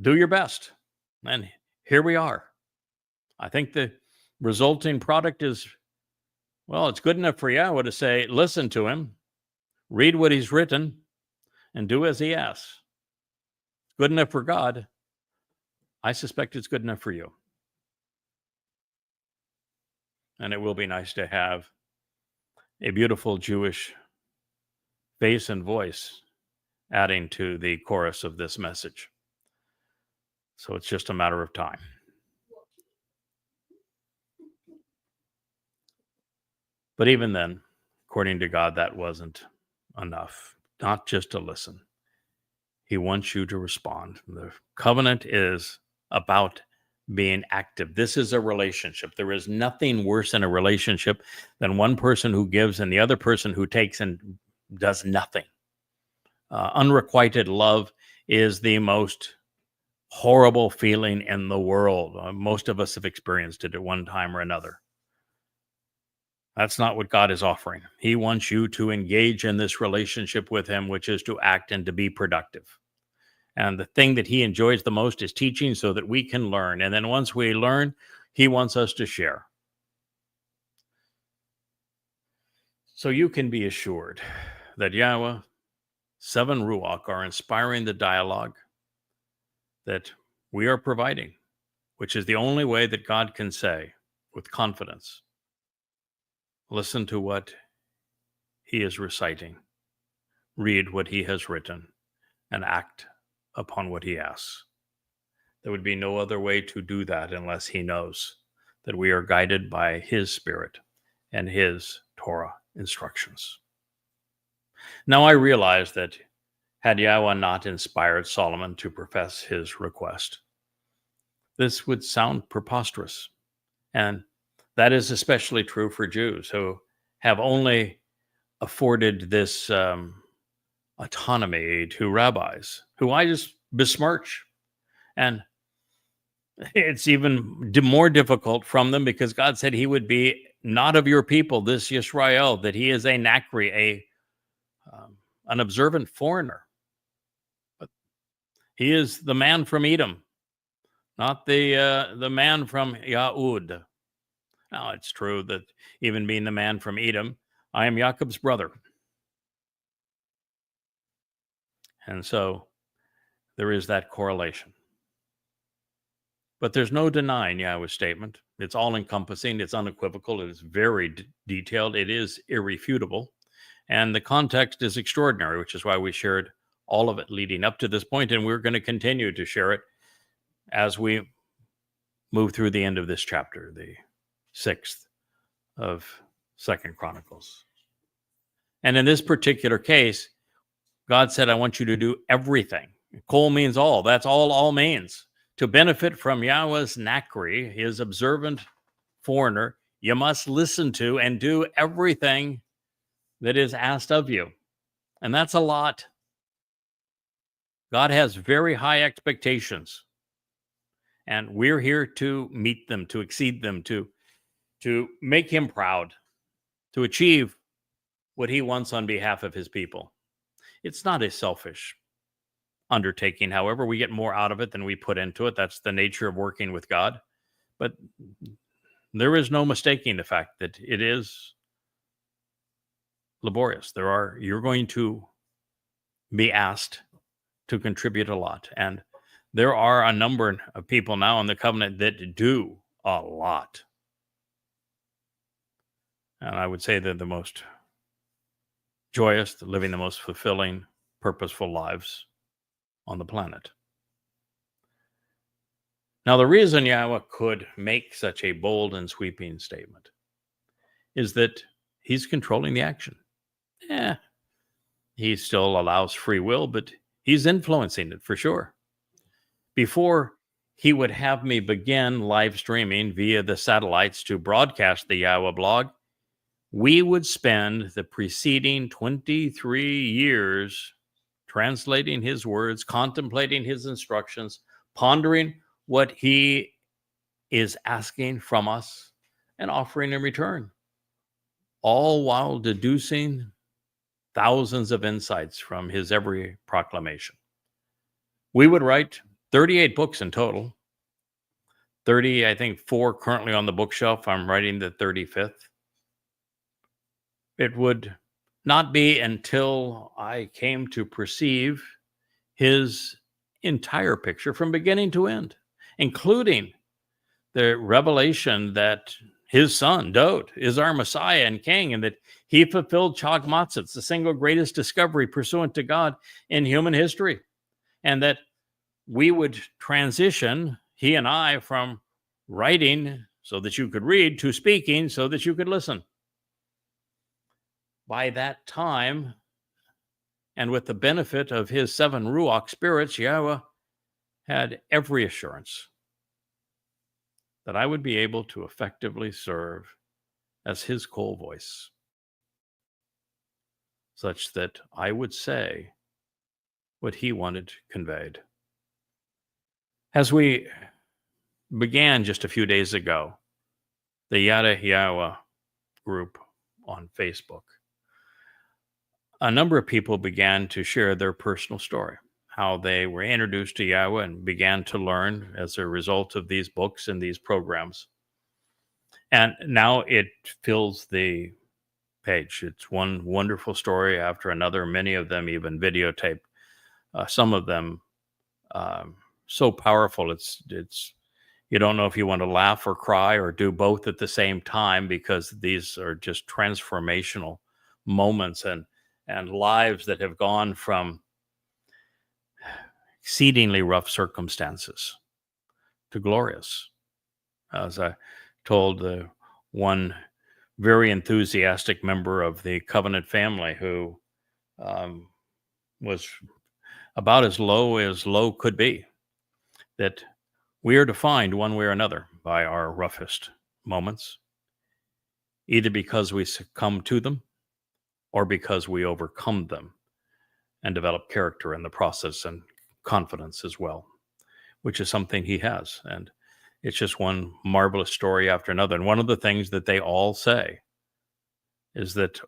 do your best. And here we are. I think the resulting product is, well, it's good enough for Yahweh to say, listen to him, read what he's written, and do as he asks. Good enough for God. I suspect it's good enough for you. And it will be nice to have a beautiful Jewish face and voice adding to the chorus of this message. So it's just a matter of time. But even then, according to God, that wasn't enough. Not just to listen. He wants you to respond. The covenant is about being active. This is a relationship. There is nothing worse in a relationship than one person who gives and the other person who takes and does nothing. Unrequited love is the most horrible feeling in the world. Most of us have experienced it at one time or another. That's not what God is offering. He wants you to engage in this relationship with him, which is to act and to be productive. And the thing that he enjoys the most is teaching so that we can learn. And then once we learn, he wants us to share. So you can be assured that Yahweh, 7 Ruach are inspiring the dialogue that we are providing, which is the only way that God can say with confidence, listen to what he is reciting, read what he has written, and act upon what he asks. There would be no other way to do that unless he knows that we are guided by his Spirit and his Torah instructions. Now I realize that had Yahweh not inspired Solomon to profess his request, this would sound preposterous. And that is especially true for Jews who have only afforded this autonomy to rabbis, who I just besmirch. And it's even more difficult from them because God said he would be not of your people, this Yisrael, that he is a Nakri, an observant foreigner. But he is the man from Edom, not the man from Yahud. Now, it's true that even being the man from Edom, I am Jacob's brother. And so there is that correlation. But there's no denying Yahweh's statement. It's all-encompassing. It's unequivocal. It is very detailed. It is irrefutable. And the context is extraordinary, which is why we shared all of it leading up to this point, and we're going to continue to share it as we move through the end of this chapter, the 6th of 2nd Chronicles. And in this particular case, God said, I want you to do everything. Kol means all. That's all means. To benefit from Yahweh's Nakri, his observant foreigner, you must listen to and do everything that is asked of you. And that's a lot. God has very high expectations. And we're here to meet them, to exceed them, to make him proud, to achieve what he wants on behalf of his people. It's not a selfish undertaking. However, we get more out of it than we put into it. That's the nature of working with God. But there is no mistaking the fact that it is laborious. You're going to be asked to contribute a lot. And there are a number of people now in the covenant that do a lot. And I would say they're the most joyous, living the most fulfilling, purposeful lives on the planet. Now, the reason Yahweh could make such a bold and sweeping statement is that he's controlling the action. He still allows free will, but he's influencing it for sure. Before he would have me begin live streaming via the satellites to broadcast the Yahweh blog, we would spend the preceding 23 years translating his words, contemplating his instructions, pondering what he is asking from us, and offering in return, all while deducing thousands of insights from his every proclamation. We would write 38 books in total. 30, I think 4 currently on the bookshelf. I'm writing the 35th. It would not be until I came to perceive his entire picture from beginning to end, including the revelation that his son, Dode, is our Messiah and King, and that he fulfilled Chakmah Choter, the single greatest discovery pursuant to God in human history, and that we would transition, he and I, from writing so that you could read to speaking so that you could listen. By that time, and with the benefit of his 7 Ruach spirits, Yahweh had every assurance that I would be able to effectively serve as his call voice, such that I would say what he wanted conveyed. As we began just a few days ago, the Yada Yahweh group on Facebook, a number of people began to share their personal story, how they were introduced to Yahweh and began to learn as a result of these books and these programs. And now it fills the page. It's one wonderful story after another, many of them even videotaped. Some of them so powerful, it's you don't know if you want to laugh or cry or do both at the same time, because these are just transformational moments and lives that have gone from exceedingly rough circumstances to glorious. As I told one very enthusiastic member of the covenant family who was about as low could be, that we are defined one way or another by our roughest moments, either because we succumb to them or because we overcome them and develop character in the process and confidence as well, which is something he has. And it's just one marvelous story after another. And one of the things that they all say is that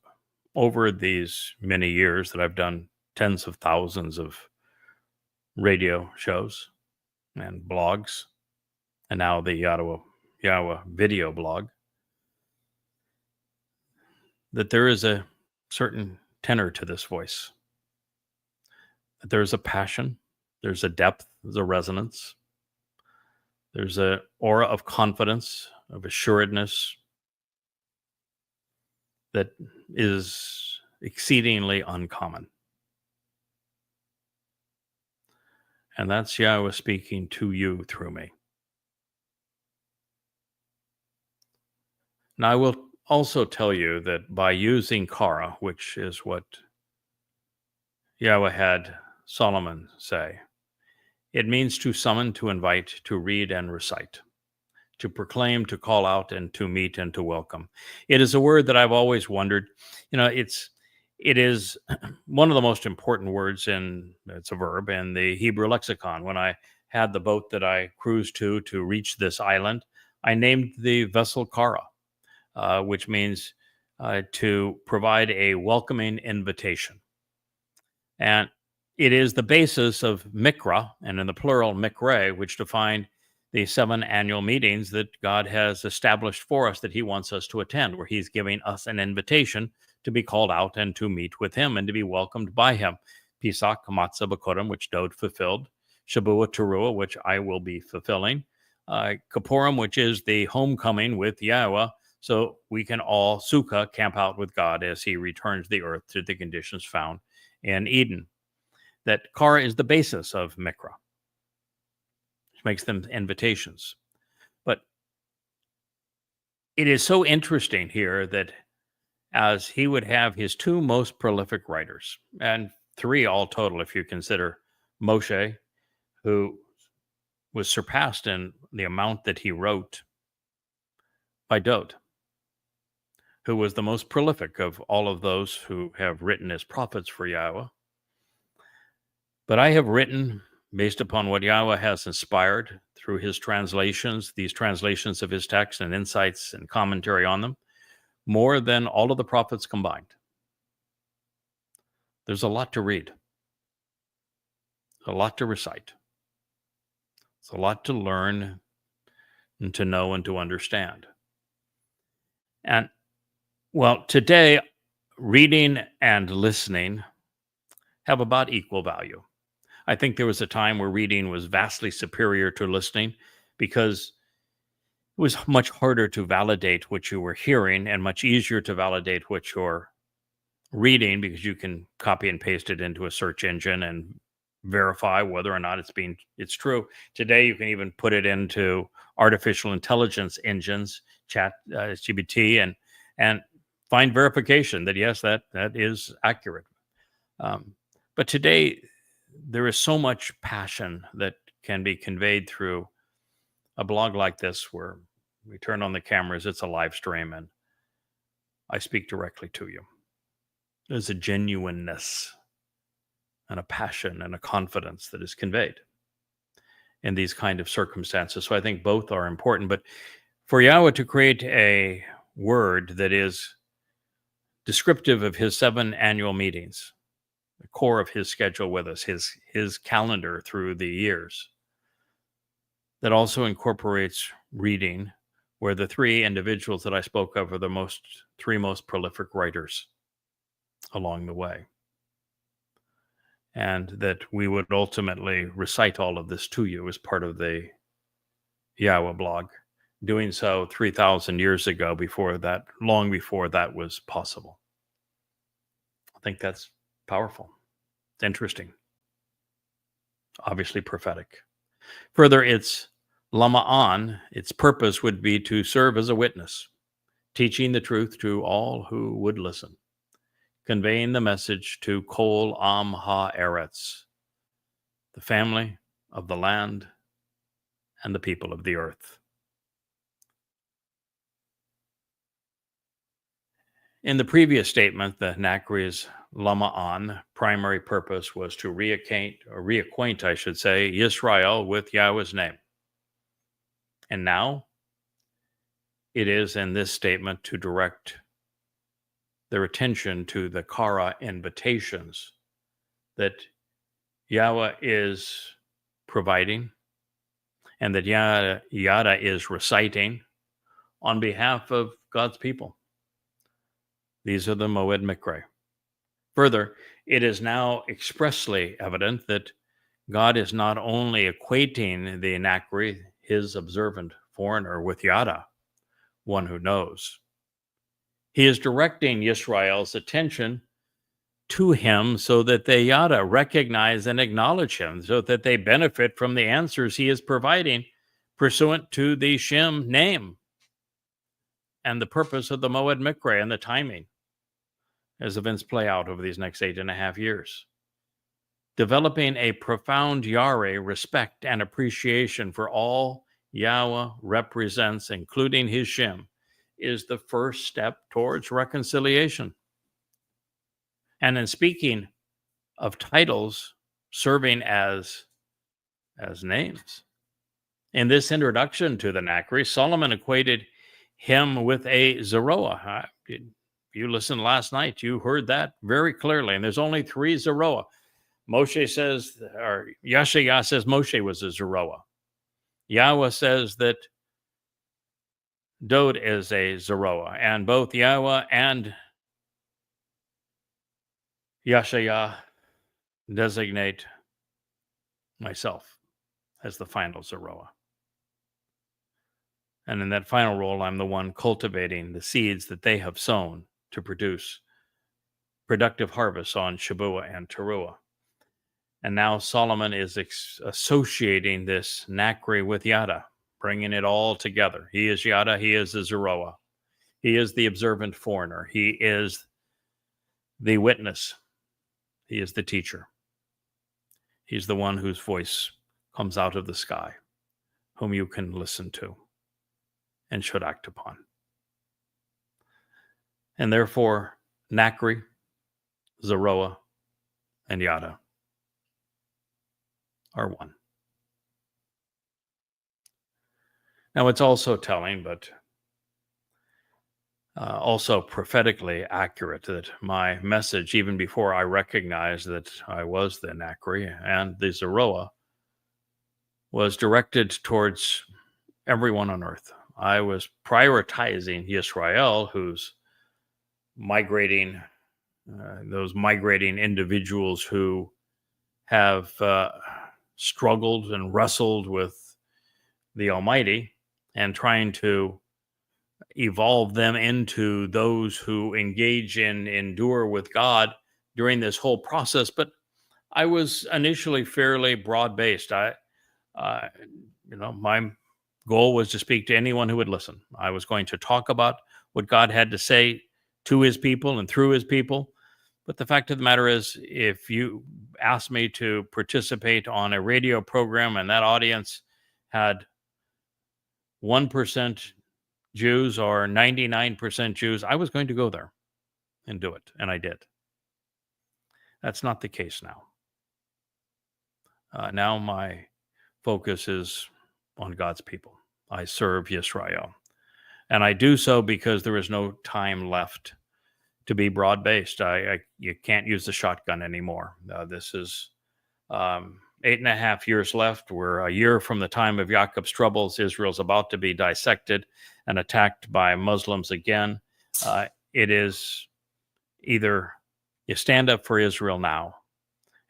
over these many years that I've done tens of thousands of radio shows and blogs, and now the Yahweh video blog, that there is a certain tenor to this voice. That there's a passion, there's a depth, there's a resonance, there's an aura of confidence, of assuredness that is exceedingly uncommon. And that's Yahweh speaking to you through me. Now, I will also tell you that by using Kara, which is what Yahweh had Solomon say, it means to summon, to invite, to read and recite, to proclaim, to call out, and to meet and to welcome. It is a word that I've always wondered. It is one of the most important words it's a verb in the Hebrew lexicon. When I had the boat that I cruised to reach this island, I named the vessel Kara, which means to provide a welcoming invitation. And it is the basis of Mikra, and in the plural, Mikre, which define the 7 annual meetings that God has established for us that he wants us to attend, where he's giving us an invitation to be called out and to meet with him and to be welcomed by him. Pesach, Matzah B'Korim, which Dod fulfilled. Shavua, Teruah, which I will be fulfilling. Kippurim, which is the homecoming with Yahweh, so we can all, Sukkah, camp out with God as he returns the earth to the conditions found in Eden. That Kara is the basis of Mikra, which makes them invitations. But it is so interesting here that as he would have his two most prolific writers, and three all total if you consider Moshe, who was surpassed in the amount that he wrote, by Dod, who was the most prolific of all of those who have written as prophets for Yahweh. But I have written based upon what Yahweh has inspired through his translations, these translations of his text and insights and commentary on them, more than all of the prophets combined. There's a lot to read, a lot to recite. It's a lot to learn and to know and to understand. And, well, today, reading and listening have about equal value. I think there was a time where reading was vastly superior to listening because it was much harder to validate what you were hearing and much easier to validate what you're reading because you can copy and paste it into a search engine and verify whether or not it's true. Today, you can even put it into artificial intelligence engines, chat GPT, and find verification that yes, that is accurate. But today, there is so much passion that can be conveyed through a blog like this, where we turn on the cameras, it's a live stream, and I speak directly to you. There's a genuineness and a passion and a confidence that is conveyed in these kind of circumstances. So I think both are important. But for Yahweh to create a word that is descriptive of his 7 annual meetings, the core of his schedule with us, his calendar through the years, that also incorporates reading, where the 3 individuals that I spoke of are the 3 most prolific writers along the way. And that we would ultimately recite all of this to you as part of the Yahweh blog, doing so 3,000 years ago, long before that was possible. I think that's powerful. It's interesting. Obviously prophetic. Further, its lama'an, its purpose would be to serve as a witness, teaching the truth to all who would listen, conveying the message to Kol Am Ha'eretz, the family of the land and the people of the earth. In the previous statement, the Nakri's lama'an primary purpose was to reacquaint, I should say, Yisrael with Yahweh's name. And now it is in this statement to direct their attention to the Kara invitations that Yahweh is providing and that Yada is reciting on behalf of God's people. These are the Moed Mikra. Further, it is now expressly evident that God is not only equating the Nakri, his observant foreigner, with Yada, one who knows. He is directing Yisrael's attention to him so that they Yada recognize and acknowledge him, so that they benefit from the answers he is providing pursuant to the Shem name and the purpose of the Moed Mikra and the timing as events play out over these next 8.5 years. Developing a profound Yare respect and appreciation for all Yahweh represents, including his Shem, is the first step towards reconciliation. And in speaking of titles serving as names, in this introduction to the Nakri, Solomon equated him with a Zeroah. If you listened last night, you heard that very clearly. And there's only 3 Zeroah. Moshe says, or Yashayah says Moshe was a Zeroah. Yahweh says that Dod is a Zeroah. And both Yahweh and Yashaya designate myself as the final Zeroah. And in that final role, I'm the one cultivating the seeds that they have sown to produce productive harvests on Shabuah and Teruah. And now Solomon is associating this Nachri with Yada, bringing it all together. He is Yada, he is the Zeroah. He is the observant foreigner. He is the witness. He is the teacher. He's the one whose voice comes out of the sky, whom you can listen to and should act upon. And therefore, Nachri, Zeroah, and Yada are one. Now, it's also telling, but also prophetically accurate, that my message, even before I recognized that I was the Nachri and the Zeroah, was directed towards everyone on earth. I was prioritizing Yisrael, who's migrating, those migrating individuals who have struggled and wrestled with the Almighty, and trying to evolve them into those who engage and endure with God during this whole process. But I was initially fairly broad-based. My goal was to speak to anyone who would listen. I was going to talk about what God had to say to his people and through his people. But the fact of the matter is, if you asked me to participate on a radio program and that audience had 1% Jews or 99% Jews, I was going to go there and do it. And I did. That's not the case now. Now my focus is on God's people. I serve Yisrael. And I do so because there is no time left to be broad-based. You can't use the shotgun anymore. This is 8.5 years left. We're a year from the time of Jacob's troubles. Israel's about to be dissected and attacked by Muslims again. It is either you stand up for Israel now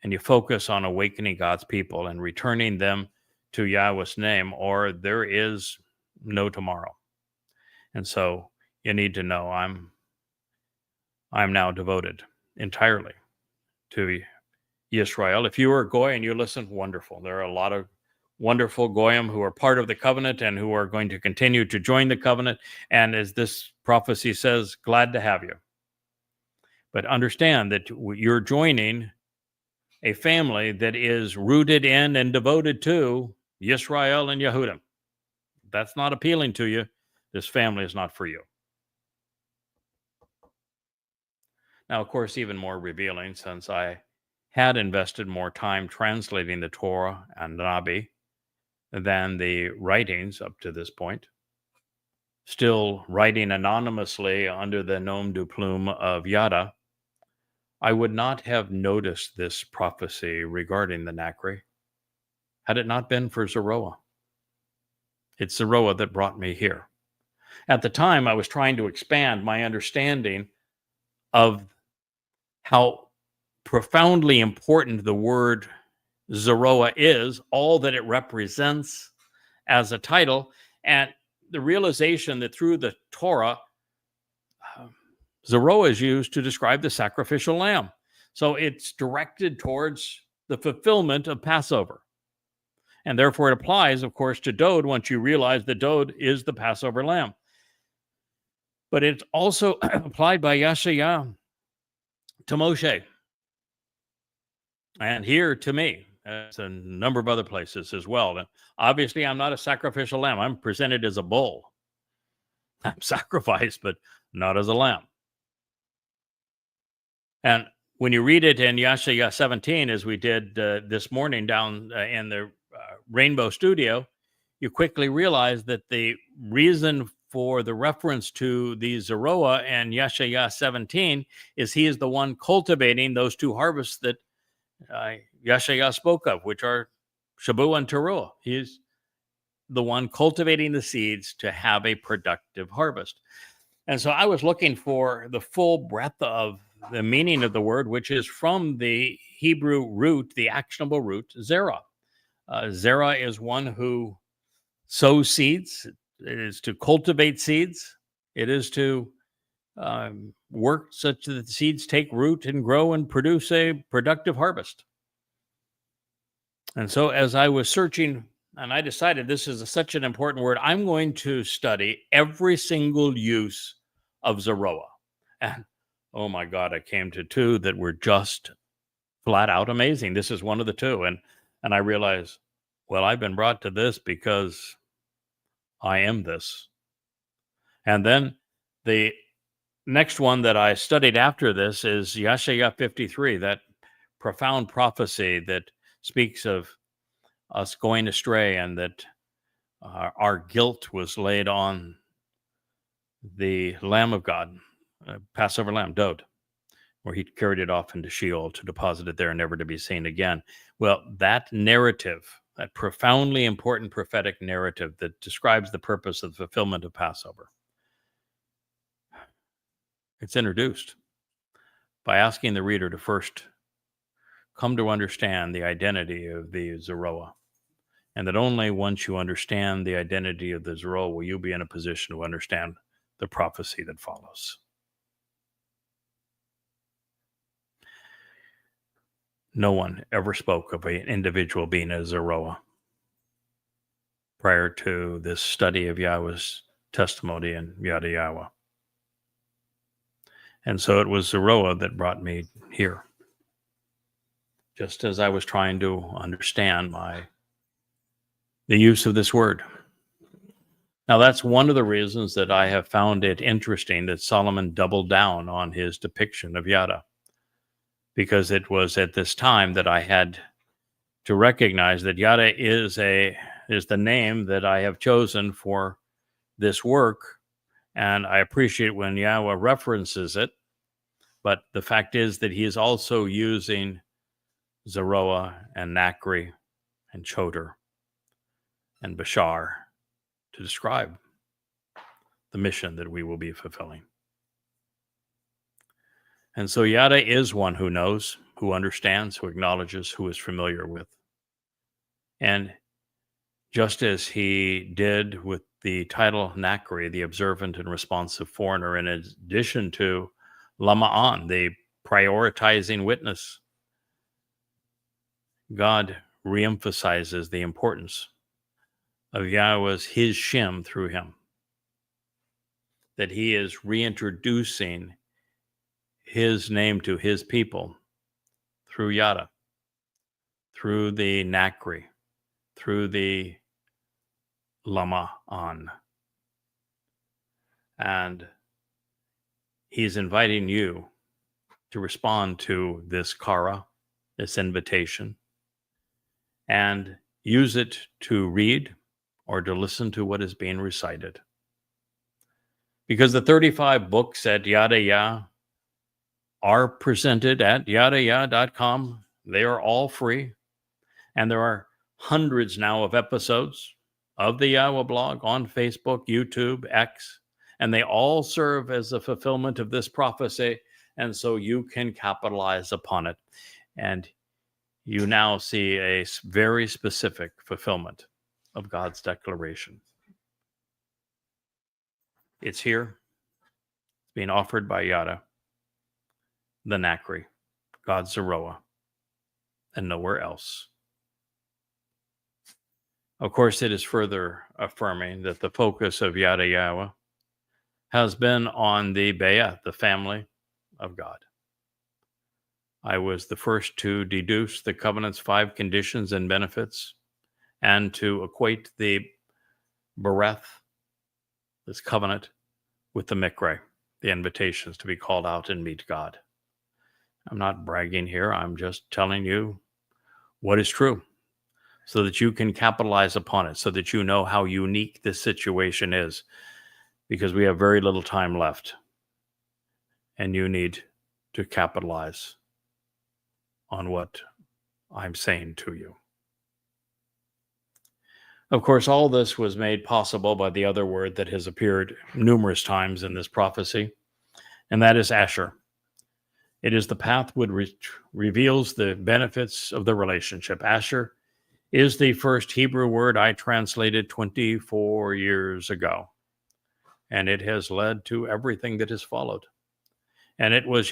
and you focus on awakening God's people and returning them to Yahweh's name, or there is no tomorrow. And so you need to know I'm now devoted entirely to Yisrael. If you are a Goy and you listen, wonderful. There are a lot of wonderful Goyim who are part of the covenant and who are going to continue to join the covenant. And as this prophecy says, glad to have you. But understand that you're joining a family that is rooted in and devoted to Yisrael and Yehudim. That's not appealing to you. This family is not for you. Now, of course, even more revealing, since I had invested more time translating the Torah and Nabi than the writings up to this point, still writing anonymously under the nom de plume of Yada, I would not have noticed this prophecy regarding the Nachri had it not been for Zeroah. It's Zeroah that brought me here. At the time, I was trying to expand my understanding of how profoundly important the word Zeroah is, all that it represents as a title, and the realization that through the Torah, Zeroah is used to describe the sacrificial lamb. So it's directed towards the fulfillment of Passover. And therefore it applies, of course, to Dode once you realize that Dode is the Passover lamb. But it's also applied by Yashaya to Moshe. And here to me. It's a number of other places as well. And obviously, I'm not a sacrificial lamb. I'm presented as a bull. I'm sacrificed, but not as a lamb. And when you read it in Yashaya 17, as we did this morning down in the Rainbow Studio, you quickly realize that the reason for the reference to the Zeroah and Yashaya 17 is he is the one cultivating those two harvests that Yashaya spoke of, which are Shabuah and Teruah. He is the one cultivating the seeds to have a productive harvest. And so I was looking for the full breadth of the meaning of the word, which is from the Hebrew root, the actionable root, zerah. Zerah is one who sows seeds. It is to cultivate seeds. It is to work such that the seeds take root and grow and produce a productive harvest. And so as I was searching, and I decided this is such an important word, I'm going to study every single use of Zeroah. And oh my God, I came to two that were just flat out amazing. This is one of the two. And I realized, well, I've been brought to this because I am this. And then the next one that I studied after this is Yeshaya 53, that profound prophecy that speaks of us going astray and that our guilt was laid on the Lamb of God, Passover lamb, Dode, where he carried it off into Sheol to deposit it there, never to be seen again. Well, that narrative, that profoundly important prophetic narrative that describes the purpose of the fulfillment of Passover, it's introduced by asking the reader to first come to understand the identity of the Zeroah. And that only once you understand the identity of the Zeroah will you be in a position to understand the prophecy that follows. No one ever spoke of an individual being a Zeroah prior to this study of Yahweh's testimony in Yada Yahweh. And so it was Zeroah that brought me here. Just as I was trying to understand the use of this word. Now, that's one of the reasons that I have found it interesting that Solomon doubled down on his depiction of Yada, because it was at this time that I had to recognize that Yada is the name that I have chosen for this work, and I appreciate when Yahweh references it, but the fact is that he is also using Zeroah and Nachri and Choter and Bashar to describe the mission that we will be fulfilling. And so Yada is one who knows, who understands, who acknowledges, who is familiar with. And just as he did with the title Nachri, the observant and responsive foreigner, in addition to Lama'an, the prioritizing witness, God reemphasizes the importance of Yahweh's his Shem through him, that he is reintroducing his name to his people through Yada, through the Nachri, through the Lama'an. And he's inviting you to respond to this kara, this invitation, and use it to read or to listen to what is being recited. Because the 35 books at Yada Yah are presented at yadayah.com. They are all free. And there are hundreds now of episodes of the Yahweh blog on Facebook, YouTube, X, and they all serve as a fulfillment of this prophecy. And so you can capitalize upon it. And you now see a very specific fulfillment of God's declaration. It's here. It's being offered by Yada, the Nachri, God's Zeroah, and nowhere else. Of course, it is further affirming that the focus of Yada Yahweh has been on the Be'ah, the family of God. I was the first to deduce the covenant's 5 conditions and benefits, and to equate the Bereth, this covenant, with the Mikre, the invitations to be called out and meet God. I'm not bragging here. I'm just telling you what is true so that you can capitalize upon it, so that you know how unique this situation is, because we have very little time left and you need to capitalize on what I'm saying to you. Of course, all this was made possible by the other word that has appeared numerous times in this prophecy, and that is Asher. It is the path which reveals the benefits of the relationship. Asher is the first Hebrew word I translated 24 years ago, and it has led to everything that has followed. And it was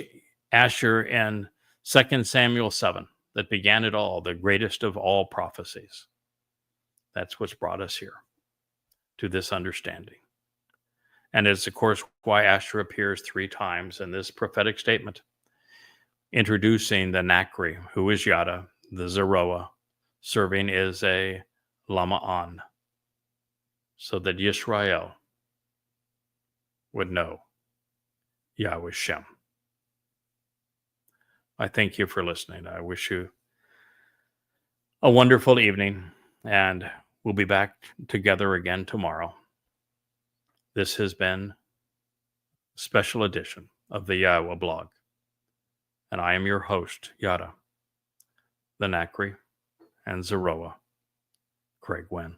Asher in 2 Samuel 7 that began it all, the greatest of all prophecies. That's what's brought us here to this understanding. And it's, of course, why Asher appears 3 times in this prophetic statement, introducing the Nakri, who is Yada, the Zeroah, serving as a Lama'an, so that Yisrael would know Yahweh Shem. I thank you for listening. I wish you a wonderful evening, and we'll be back together again tomorrow. This has been a special edition of the Yahweh blog, and I am your host, Yada, the Nakri, and Zeroah, Craig Wen.